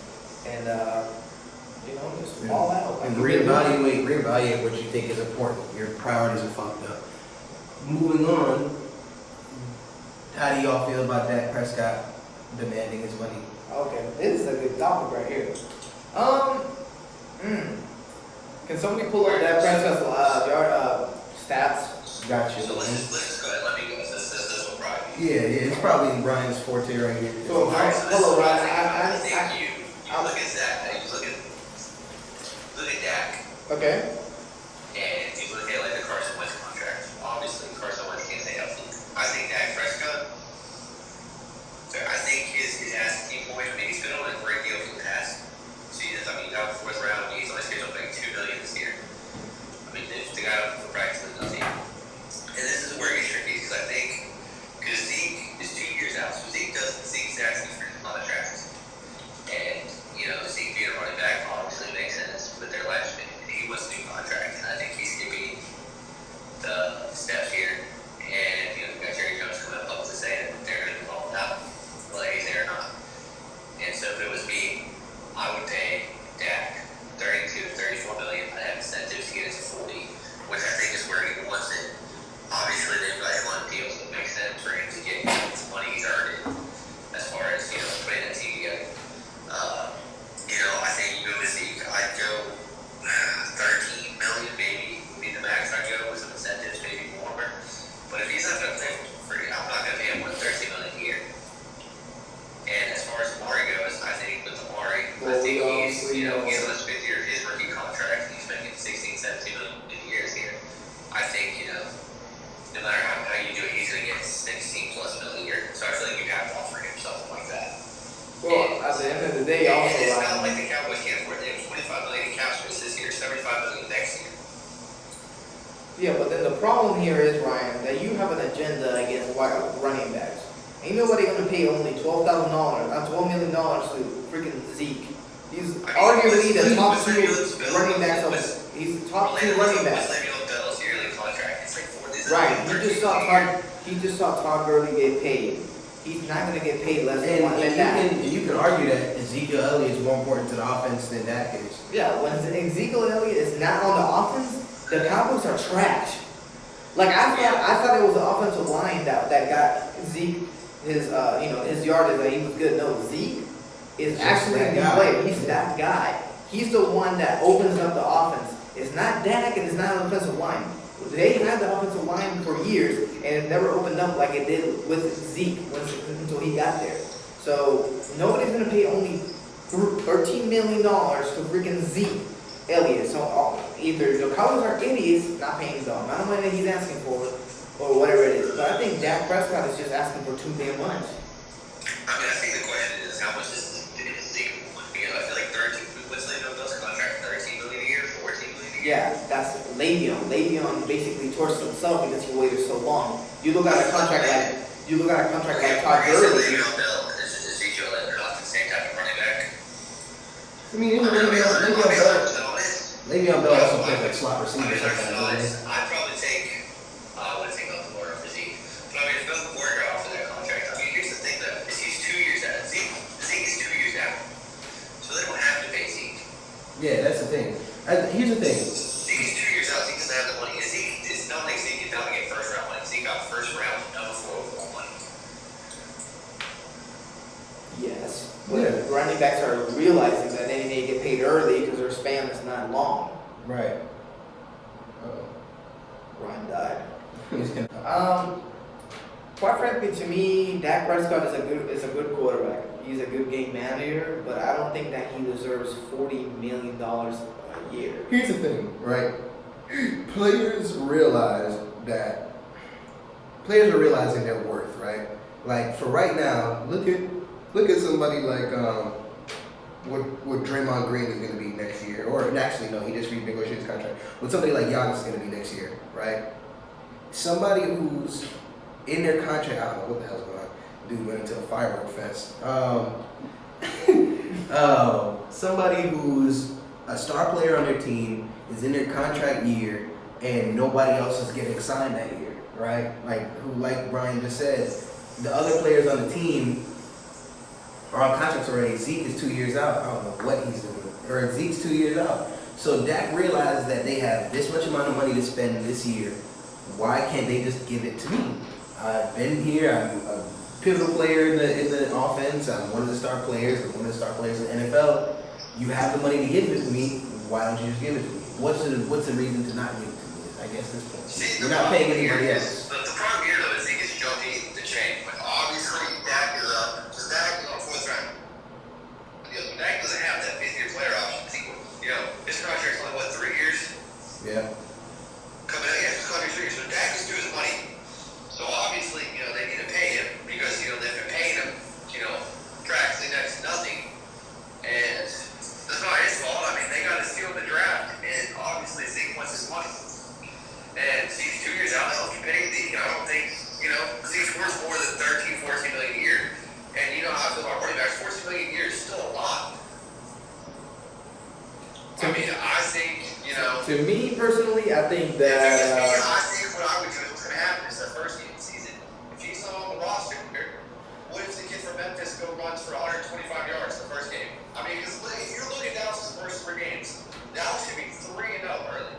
ball out. And reevaluate what you think is important. Your priorities are fucked up. Moving on, how do y'all feel about Dak Prescott demanding his money? Okay, this is a good topic right here. Can somebody pull up Dak Prescott's yard stats? Gotcha. So let's just go ahead. Let me go. This will probably be. Yeah, it's probably Brian's forte right here. So, hello, Ryan. I think you look at Zach. You look at Dak. Okay. And you look at like the Carson Wentz contract. Obviously, Carson Wentz can't stay healthy. I think Dak Prescott. So I think his asking point. I mean, he's been on a great deal for the past seasons. I mean, he's out the 4th round. He's only scheduled to make $2 million this year. I mean, the guy out for practically nothing. And this is where it gets tricky because I think Zeke is 2 years out, so Zeke's asking for his contract. And Zeke being a running back obviously makes sense with their last minute. He wants a new contract, and I think he's skipping the steps here. And you got Jerry Jones coming up publicly saying that they're going to be balling out, whether he's there or not. And so if it was me, I would pay Dak 32 to 34 million. I'd have incentives to get it to 40, which I think is where he wants it. Obviously, they've got him on deals that make sense for him to get the money he's earned as far as putting that TV together. I think you go to Zeke, I'd go 13 million maybe would be the max I'd go with some incentives, maybe more. But if he's not going to play for free, I'm not going to pay him more than 13 million a year. And as far as Amari goes, I think with Amari, I think he's he's on his 5th year of his rookie contract. He's making 16, 17 million a year here. I think no matter how you do it, he's going to get 16 plus million a year. So I feel like you have to offer him something like that. Well, at the end of the day, also, it's not like the Cowboys can't afford it. 25 million in cap space this year, 75 million next year. yeah, but then the problem here is, Ryan, that you have an agenda against running backs. Ain't nobody gonna pay only $12 million to freaking Zeke. He's arguably the top 2 running backs. He's the top 2 running backs. Le'Veon Bell's yearly contract. It's like 4. Right. He just saw Todd Gurley get paid. He's not gonna get paid less than that. And you can argue that Ezekiel Elliott is more important to the offense than Dak is. Yeah, when Ezekiel Elliott is not on the offense, the Cowboys are trash. Like I thought it was the offensive line that got Zeke his yardage that he was good. No, Zeke is actually a good player. He's that guy. He's the one that opens up the offense. It's not Dak and it's not an offensive line. They had the offensive line for years and it never opened up like it did with Zeke until he got there. So nobody's gonna pay only $13 million to freaking Zeke Elliott. So either the Cowboys are idiots not paying the amount of money that he's asking for, or whatever it is. But I think Dak Prescott is just asking for too damn much. I mean, I think the question is how much is Zeke? I feel like 13. What's Le'Veon Bell's contract? 13 million a year, 14 million a year. Yeah, that's Le'Veon. Le'Veon basically torched himself because he waited so long. You look at a contract like Todd Gurley. Le'Veon Bell and Ezekiel Elliott are not the same type of running back. I mean, Le'Veon Bell also plays like slot receiver sometimes. I'd probably take, I wouldn't take off the order for Zeke, but I here's the thing. Zeke's 2 years out. Zeke doesn't have the money. I don't think Zeke is not going to get first round money. Zeke got first round number 4 overall money. Yes. But running backs are realizing that they need to get paid early because their span is not long. Right. Ryan died. He's gonna. Quite frankly, to me, Dak Prescott is a good quarterback. He's a good game manager, but I don't think that he deserves $40 million a year. Here's the thing, right? Players are realizing their worth, right? Like for right now, look at somebody like what Draymond Green is going to be next year, or actually no, he just renegotiated his contract. What somebody like Giannis is going to be next year, right? Somebody who's in their contract, I don't know what the hell's going on. Dude went into a firework fest. Somebody who's a star player on their team is in their contract year, and nobody else is getting signed that year, right? Like Brian just said, the other players on the team are on contracts already. Zeke is 2 years out. I don't know what he's doing. Or Zeke's 2 years out. So Dak realized that they have this much amount of money to spend this year. Why can't they just give it to me? I've been here. I'm a pivotal player in the offense. I'm one of the star players. I'm one of the star players in the NFL. You have the money to give it to me. Why don't you just give it to me? What's the reason to not give it to me? I guess this point. You're not paying anybody else. The problem here though is Zeke is jumping the chain. But obviously Dak is up. Because Dak is on 4th round. Dak doesn't have that 5th-year player option. His contract's only 3 years? Yeah. Coming out, his contract's 3 years. So Dak is due his money. So obviously, they need to pay him because, they've been paying him, practically next to nothing. And that's not his fault. I mean, they got to steal the draft. And obviously, Zeke wants his money. And Zeke's 2 years out. Now, if you pay Zeke, I don't think, Zeke's worth more than 13, 14 million a year. And you know how I feel about running backs. 14 million a year is still a lot. I mean, I think, To me personally, I think that. I think what I would do is what's going to happen is the first game of the season, if he's not on the roster, what if the kid from Memphis runs for 125 yards the first game? I mean, because if you're looking at Dallas' first 3 games, Dallas should be 3-0 early.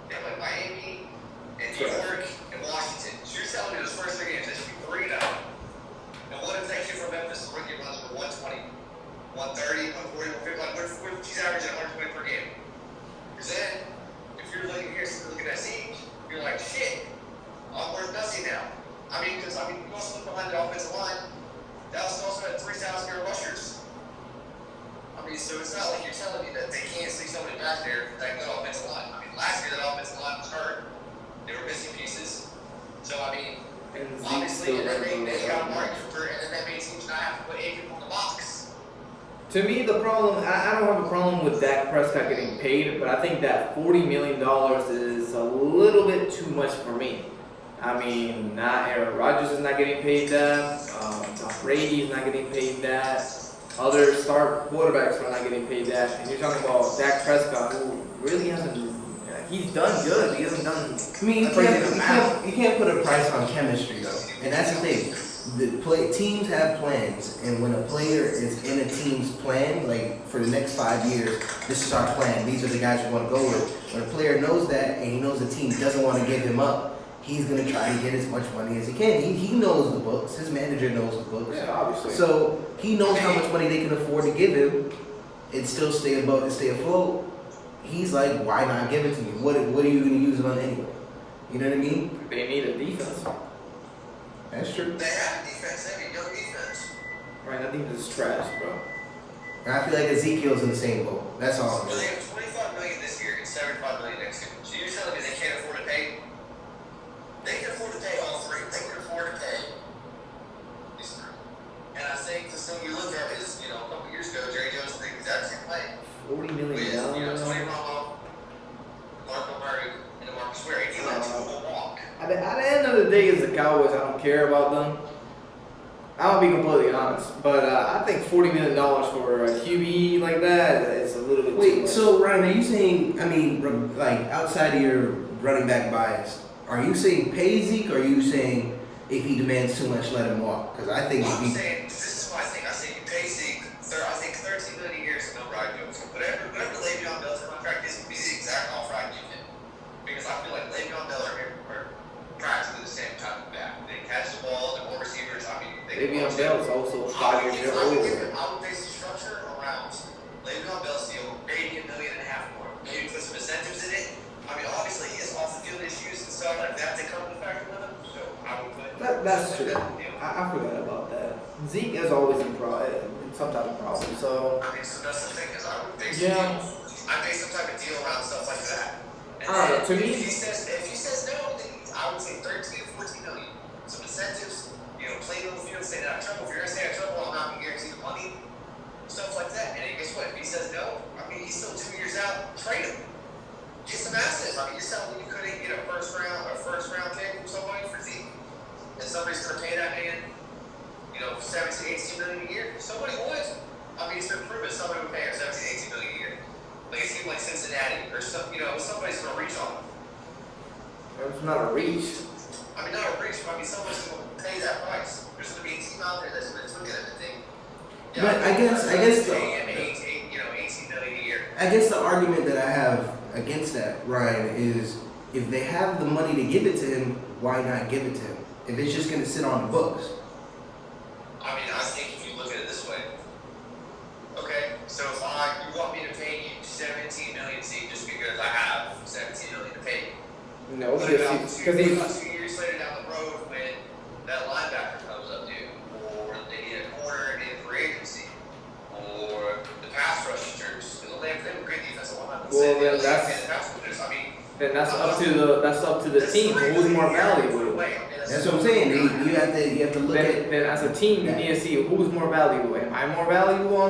They have like Miami and New York and Washington. So you're telling me those first 3 games, they should be 3-0. And what if that kid from Memphis, the rookie, runs for 120, 130, 140, 150? Like, what if he's averaging 120 per game? Because then, if you're looking here, looking at Zeke, you're like, shit, I'm worth nothing now. I mean, you also look behind the offensive line. Dallas also had 3,000-yard rushers. I mean, so it's not like you're telling me that they can't see somebody back there that good offensive line. I mean, last year that offensive line was hurt. They were missing pieces. So, I mean, obviously, and then they got Mark Cooper, and then that made teams not have to put 8 people in the box. To me, the problem, I don't have a problem with Dak Prescott getting paid, but I think that $40 million is a little bit too much for me. I mean, not Aaron Rodgers is not getting paid that. Tom Brady is not getting paid that. Other star quarterbacks are not getting paid that. And you're talking about Dak Prescott, who really hasn't. He's done good. He hasn't done. I mean, you can't put a price on chemistry though, and that's the thing. Teams have plans, and when a player is in a team's plan, like for the next 5 years, this is our plan. These are the guys we want to go with. When a player knows that, and he knows the team doesn't want to give him up, he's gonna try to get as much money as he can. He knows the books. His manager knows the books. Yeah, obviously. So he knows how much money they can afford to give him, and still stay afloat. He's like, why not give it to me? What are you gonna use it on anyway? You know what I mean? They need a defense. That's true. They have a defense. They have a young defense. Right, that defense is trash, bro. And I feel like Ezekiel's in the same boat. That's all. Well, they have $25 million this year and $75 million next year. So you're telling me they can't afford to pay? They can afford to pay all 3. They can afford to pay these 3. And I think the thing you look at is, a couple years ago, Jerry Jones did the exact same play. $40 million. With, Tony Romo, Marco Murray, and Marcus Ware. He let 2 of them walk. At the end of the day, as the Cowboys, I don't care about them. I'll be completely honest, but I think $40 million for a QB like that is a little bit too Wait, much. so Ryan, are you saying? I mean, like outside of your running back bias, are you saying pay Zeke, or are you saying if he demands too much, let him walk? Because I think I'm saying this is what I think. I say you pay Zeke. I think $13 million a year is no right. Whatever Le'Veon Bell's contract is, be the exact Le'Veon Bell's also 5 years I would old. base the structure around Le'Veon Bell's deal, maybe $1.5 million more. Maybe put some incentives in it. I mean, obviously he has off the field issues and stuff like that that come into factor with him. So I would put That's true. I forgot about that. Zeke has always been some type of problem. So I mean, so that's the thing is I would base I base some type of deal around stuff like that. And I don't know. To me, if he says no, then I would say 13 to 14 million. Some incentives, play on the field, stay out of trouble. If you're gonna stay out of trouble, I'm not gonna guarantee the money. Stuff like that. And then guess what? If he says no, I mean he's still 2 years out, trade him. Get some assets. I mean, you're selling when you couldn't get a first round pick from somebody for Zeke. And somebody's gonna pay that man, 17, 18 million a year. Somebody would. I mean, it's been proven somebody would pay him 17, 18 million a year. Like a team like Cincinnati or somebody's gonna reach on him. it's not a reach. I mean, not a reach, but I mean somebody's gonna pay that price. There's gonna be a team out there that's gonna look at it and think. But I guess pay him 18 million a year. I guess the argument that I have against that, Ryan, is if they have the money to give it to him, why not give it to him? If it's just gonna sit on the books. I mean, I think if you look at it this way, okay, so if you want me to pay you 17 million, see, just because I have 17 million to pay you. No, What about because 2 he's years later down the road when that linebacker comes up due, or they need a corner in free agency, or the pass rushers, because they have a great defensive line. Well, then that's up to the team. Who's more valuable? That's what I'm saying. You have to look at. Then as a team, you need to see who's more valuable. Am I more valuable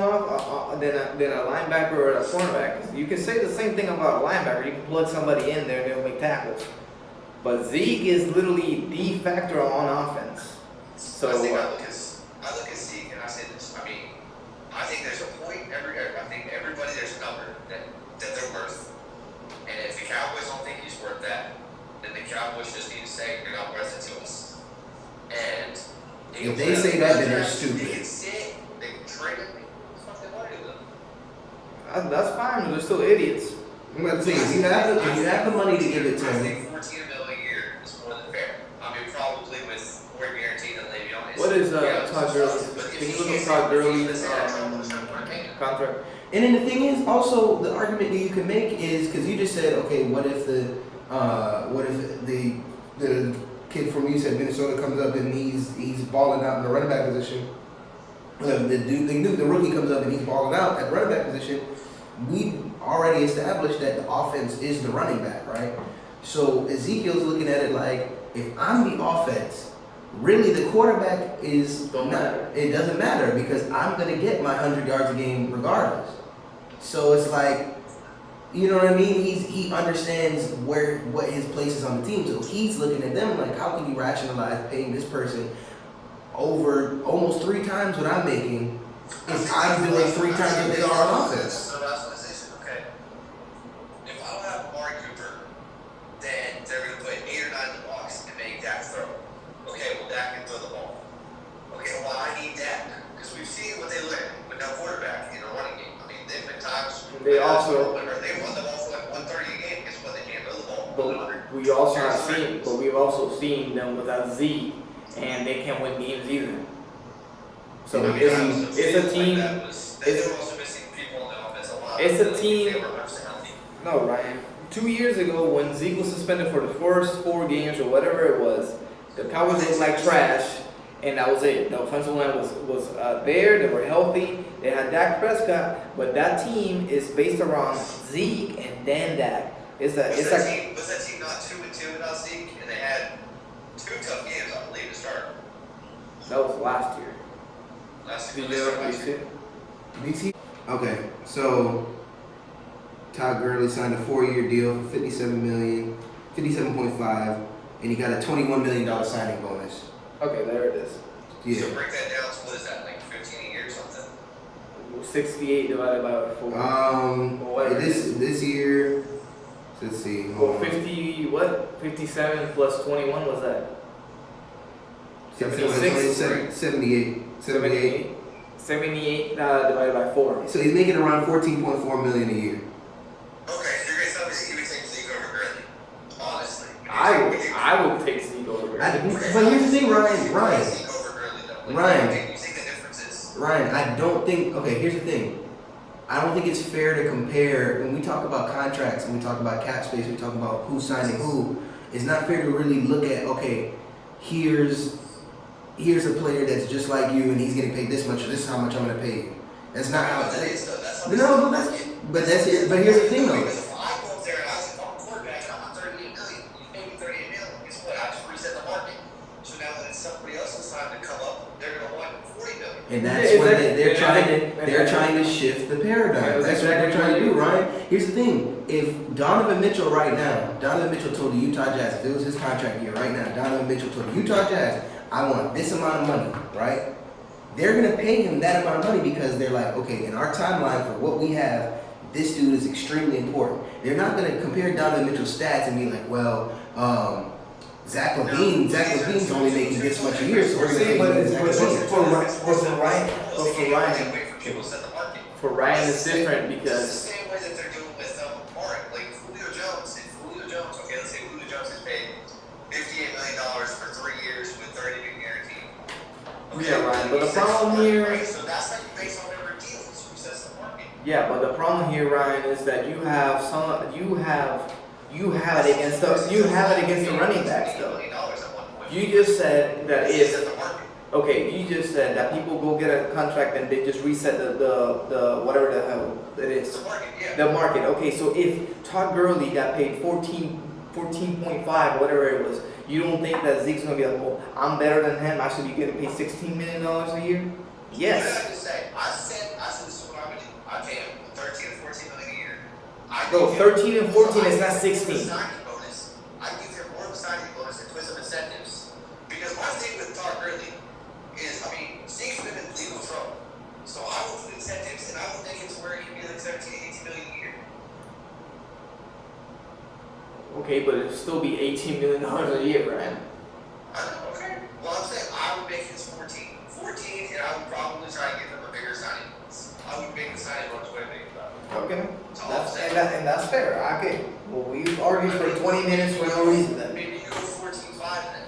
than a linebacker or a cornerback? 'Cause you can say the same thing about a linebacker. You can plug somebody in there and they'll make tackles. But Zeke is literally the factor on offense. So I look at Zeke and I say this. I mean, I think there's a point. I think everybody there's a number that they're worth. And if the Cowboys don't think he's worth that, then the Cowboys just need to say you're not worth it to us. And If they say that, then they're stupid. They can sit, they can trade him. What the fuck they want to do? that's fine. They're still idiots. I'm about to say, if you have the money to give it to I him, think 14 million a year is more than fair. I mean, probably with more guaranteed than Le'Veon is. What is Yeah, Todd Gurley's? but if Can you he look at can't Todd say Gurley's he's out of trouble, there's no point in paying him. contract? and then the thing is, also the argument that you can make is because you just said, okay, what if the kid from you said Minnesota comes up and he's balling out in the running back position. The rookie comes up and he's balling out at the running back position. We already established that the offense is the running back, right? So Ezekiel's looking at it like, if I'm the offense, really the quarterback is Don't not. matter. It doesn't matter because I'm gonna get my 100 yards a game regardless. So it's like, you know what I mean? He understands what his place is on the team. So he's looking at them like, how can you rationalize paying this person over almost 3 times what I'm making if I'm doing 3 times what they are on offense? So rationalization, okay. If I don't have Amari Cooper, then they're going to put 8 or 9 in the box and make Dak throw. Okay, well, Dak can throw the ball. Okay, well, I need Dak because we've seen what they look with no quarterback in a running game. I mean, they've been times They also- they run the ball for like 130 a game. Guess what? They can't throw the ball. But we've also seen them without Zeke, and they can't win games either. So I mean, it's a team. Like they were also missing people on the offensive line. It's a They team. were healthy. No, Ryan. 2 years ago, when Zeke was suspended for the first 4 games or whatever it was, the Cowboys looked like trash, and that was it. The offensive line was there. They were healthy. They had Dak Prescott, but that team is based around Zeke and then Dak. Was that team not 2-2 without Zeke? And they had 2 tough games, I believe, to start. That was last year. Last Did year. you see? BT. Okay, so Todd Gurley signed a 4-year deal for $57.5, and he got a $21 million signing bonus. Okay, there it is. Yeah. So break that down to what is that, like 15 a year or something? 68 divided by 4. This year, let's see. Well, 50 what? 57 plus 21 was that? 78. 78. 78 divided by 4. So he's making around $14.4 million a year. Okay, so you're going to tell me that you would take Zeke over Gurley? Honestly. I would take Zeke over Gurley. But here's the thing, Ryan. Zeke over Gurley, though. Ryan. What do you think the difference is? Ryan, I don't think. Okay, here's the thing. I don't think it's fair to compare when we talk about contracts and we talk about cap space. We talk about who's signing who. It's not fair to really look at okay, here's a player that's just like you and he's getting paid this much. Or this is how much I'm going to pay you. That's not how. But here's the thing though. Because if I go up there and I say, I'm a quarterback and I'm on 38 million, you pay me 38 million, guess what? I just reset the market. So now when it's somebody else's time to come up, they're going to want 40 million. And that's when they're trying to shift the paradigm. That's what they're trying to do, right? Here's the thing. If Donovan Mitchell told the Utah Jazz, if it was his contract year right now, Donovan Mitchell told the Utah Jazz, I want this amount of money, right? They're going to pay him that amount of money because they're like, okay, in our timeline for what we have, this dude is extremely important. They're not going to compare Donovan Mitchell's stats and be like, well, Zach Levine's only making this much a year, so we're going to pay Zach For Ryan, it's different It's because the same way that they're doing with Warren. Like Julio Jones, okay, let's say Julio Jones is paid $58 million for 3 years with 30 million guaranteed. Okay, yeah, Ryan. But the problem here, right, so that's like based on every deal. It's resets the market. yeah, but the problem here, Ryan, is that you have it against the running backs though. You just said that you just said that people go get a contract and they just reset the whatever the hell it is. The market, yeah. The market. Okay, so if Todd Gurley got paid 14.5, whatever it was, you don't think that Zeke's gonna be like, well, I'm better than him, I should be getting paid $16 million a year? Yes. What did I just say? I said this is what I would do. I pay him 13 or 14 million a year. Bro, 13 and 14 is not 16. I give him more of a signing bonus and twist of incentives. Because my thing with Todd Gurley is, Zeke's been in legal trouble. So I will put incentives and I will make it to where he'd be like 17, 18 million a year. Okay, but it'll still be $18 million a year, Ryan. I know, okay. Well, I'm saying I would make his 14, and I would probably try to give him a bigger signing bonus. I would make the signing bonus way bigger. Okay. That's all I'm saying. And that's fair. Okay. Well, we argued for 20 minutes for no reason then. Maybe you go 14-5 then.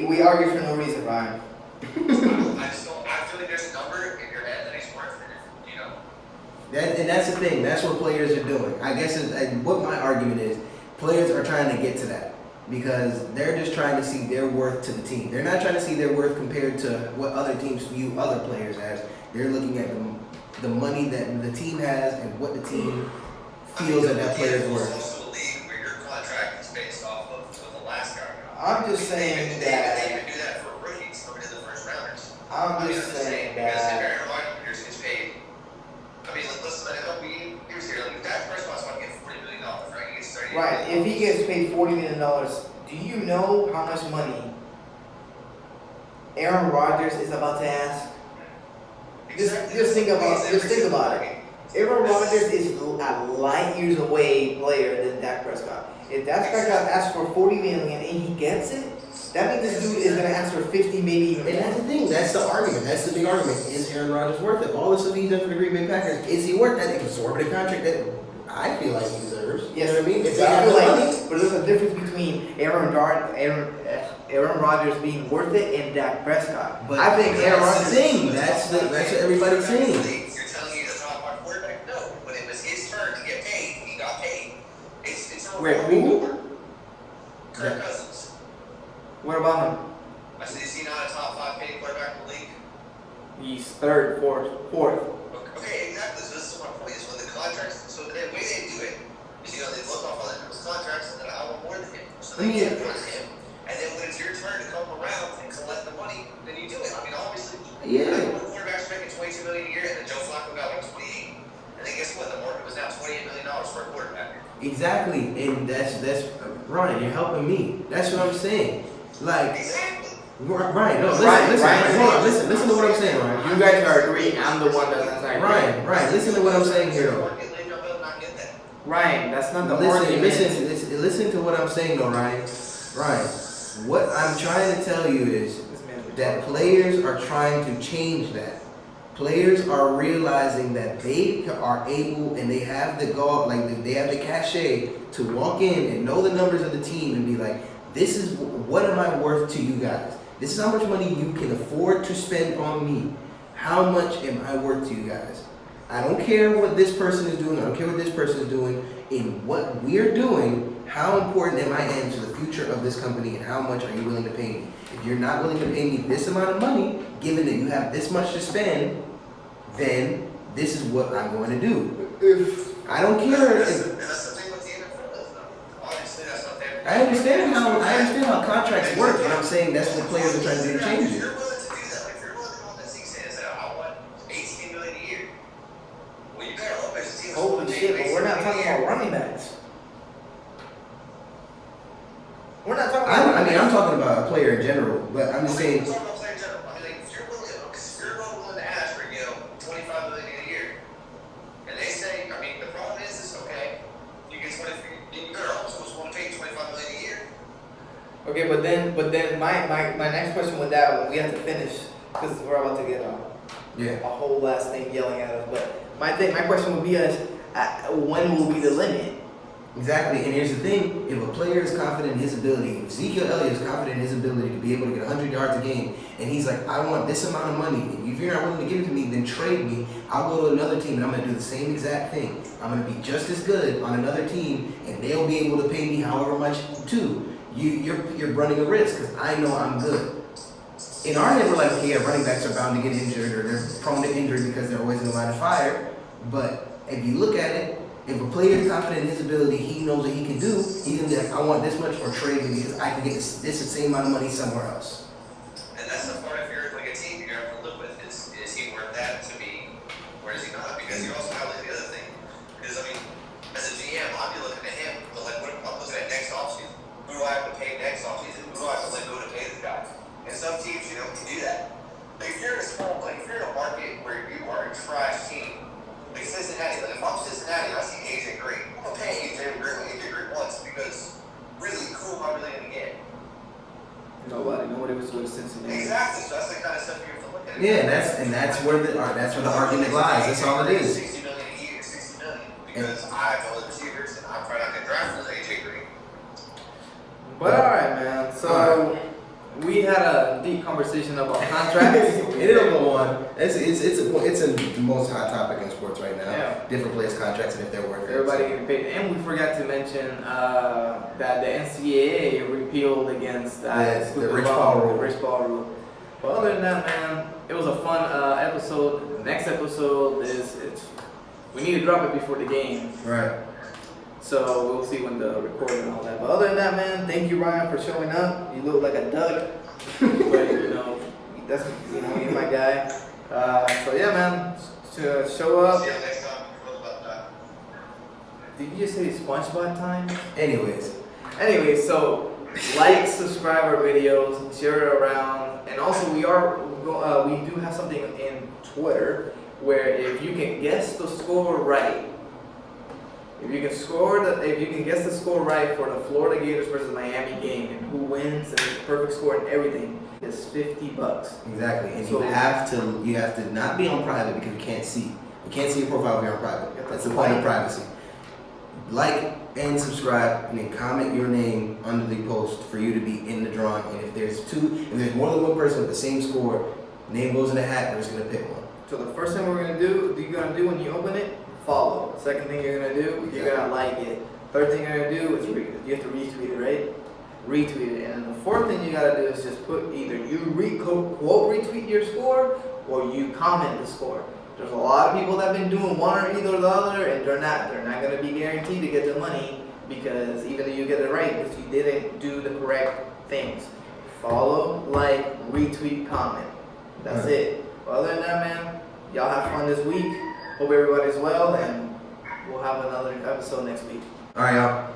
We argued for no reason, Ryan. I just don't. I feel like there's a number in your head that is worth it. You know. And that's the thing. That's what players are doing. I guess what my argument is, players are trying to get to that because they're just trying to see their worth to the team. They're not trying to see their worth compared to what other teams view other players as. They're looking at the money that the team has and what the team feels that player's worth. Also a league where your contract is based off of what the last guy got. I'm just saying that. They even do that for rookies coming in the first rounders. I'm just saying because if that. Aaron Rodgers gets paid, listen, here's here. Like, Dak Prescott's about to get $40 million, right? He gets 30. Right. If he gets paid $40 million, do you know how much money Aaron Rodgers is about to ask? Just think about it. Aaron Rodgers is a light years away player than Dak Prescott. If Dak Prescott asks for $40 million and he gets it, that means this dude is gonna ask for 50, maybe even. And that's the thing. That's the argument. That's the big argument. Is Aaron Rodgers worth it? All the stuff he's done for the Green Bay Packers, is he worth that exorbitant contract that I feel like he deserves? Yes, You know what I mean? If but they I have feel the like, money, but there's a difference between Aaron Rodgers being worth it and Dak Prescott. but I think Aaron that's Rodgers. the thing. That's what everybody's saying. You're telling me to talk about quarterback? No. When it was his turn to get paid, he got paid. It's a Wait, who? Kirk Cousins. What about him? I said, is he not a top 5 paid quarterback in the league? He's third, fourth. Okay, exactly. So this is my point. Is when the contracts. So the way they do it is, they look off other people's contracts and then I want more than him. So they get more than him. And then when it's your turn to come around and collect the money, then you do it. Obviously. Yeah. One quarterback's making $22 million a year, and then Joe Flacco got like 28. And then guess what? The market was now $28 million for a quarterback. Exactly, and that's Ryan. You're helping me. That's what I'm saying. Like, Exactly. Ryan, no, listen, Ryan, hold on, listen to what I'm saying, Ryan. You guys are agreeing. I'm the one that's not agreeing. Ryan, listen to what I'm saying here, though. Ryan, that's not the argument. Listen to what I'm saying, though, Ryan. Ryan, what I'm trying to tell you is that players are trying to change that. Players are realizing that they are able and they have the they have the cachet to walk in and know the numbers of the team and be like, this is what am I worth to you guys? This is how much money you can afford to spend on me. How much am I worth to you guys? I don't care what this person is doing. I don't care what this person is doing. In what we're doing, how important am I to the future of this company, and how much are you willing to pay me? If you're not willing to pay me this amount of money, given that you have this much to spend, then this is what I'm going to do. I don't care. That's the thing with the NFL, though. Obviously, that's not their. I understand how contracts work, but I'm saying that's what players are trying to do to change If it. you're willing to do that, like if you're willing to come up to 6 and say, I want $18 million a year. Well, you better hope as a team. Holy shit, but we're not talking about running backs. We're not talking about. I mean, I'm talking about a player in general, but I'm just saying. I'm talking about player in general. I mean, like, if you're willing to ask for, $25 million a year, and they say, I mean, the problem is okay. You get 23. You better also want to pay $25 million a year. Okay, but then my next question with that, we have to finish because we're about to get a whole last thing yelling at us. But my question would be when will be the limit? Exactly, and here's the thing: if a player is confident in his ability, if Ezekiel Elliott is confident in his ability to be able to get 100 yards a game, and he's like, I want this amount of money, and if you're not willing to give it to me, then trade me. I'll go to another team, and I'm going to do the same exact thing. I'm going to be just as good on another team, and they'll be able to pay me however much too. You're running a risk because I know I'm good. In our head, we're like, okay, yeah, running backs are bound to get injured, or they're prone to injury because they're always in the line of fire. But if you look at it, if a player is confident in his ability, he knows what he can do. He's gonna be like, I want this much, or trade me because I can get this the same amount of money somewhere else. And that's the part if you're like a team you're gonna have to live with. Is he worth that to be, or is he not? Because you also have like the other thing. Because I mean, as a GM, I'll be looking at him, but like what I'm looking at next offseason. Who do I have to pay next offseason? Who do I have to let go to pay this guy? And some teams, can do that. Like if you're in a small, like if you're in a market where you are a trash team. Like Cincinnati, like if I'm Cincinnati, I see AJ Green. I'm gonna pay AJ Green what AJ Green wants because really, who am I really gonna get? Nobody was with Cincinnati. Exactly. So that's the kind of stuff you have to look at. Yeah, that's where the argument lies. That's all it is. $60 million a year, $60 million, because I have other receivers and I'm probably not gonna draft with AJ Green. But all right, man. So we had a deep conversation about contracts. It'll go on. It's a most hot topic in sports right now. Yeah. Different players' contracts and if they're worth it. Everybody getting paid, and we forgot to mention that the NCAA repealed against the Rich Paul rule. Rich Paul rule. But other than that, man, it was a fun episode. The next episode we need to drop it before the game. Right. So we'll see when the recording and all that. But other than that, man, thank you, Ryan, for showing up. You look like a duck, but that's you're my guy. So yeah, man, to show up. See you next time. About that. Did you just say SpongeBob time? Anyways, so like, subscribe our videos, share it around, and also we do have something in Twitter where if you can guess the score right. If you can guess the score right for the Florida Gators versus Miami game and who wins and the perfect score and everything, it's $50. exactly. And So- you have to not be on private because you can't see. You can't see your profile if you're on private. That's the point of privacy. Like and subscribe, and then comment your name under the post for you to be in the drawing. And if there's more than one person with the same score, name goes in the hat. We're just gonna pick one. So the first thing you're gonna do when you open it, follow. The second thing you're gonna do, you're gonna like it. Third thing you're gonna do is you have to retweet it, right? Retweet it. And then the fourth thing you gotta do is just put either you quote retweet your score or you comment the score. There's a lot of people that have been doing one or either or the other, and they're not gonna be guaranteed to get the money because even though you get it right, because you didn't do the correct things. Follow, like, retweet, comment. That's it. But other than that, man, y'all have fun this week. Hope everybody's well, and we'll have another episode next week. All right, y'all.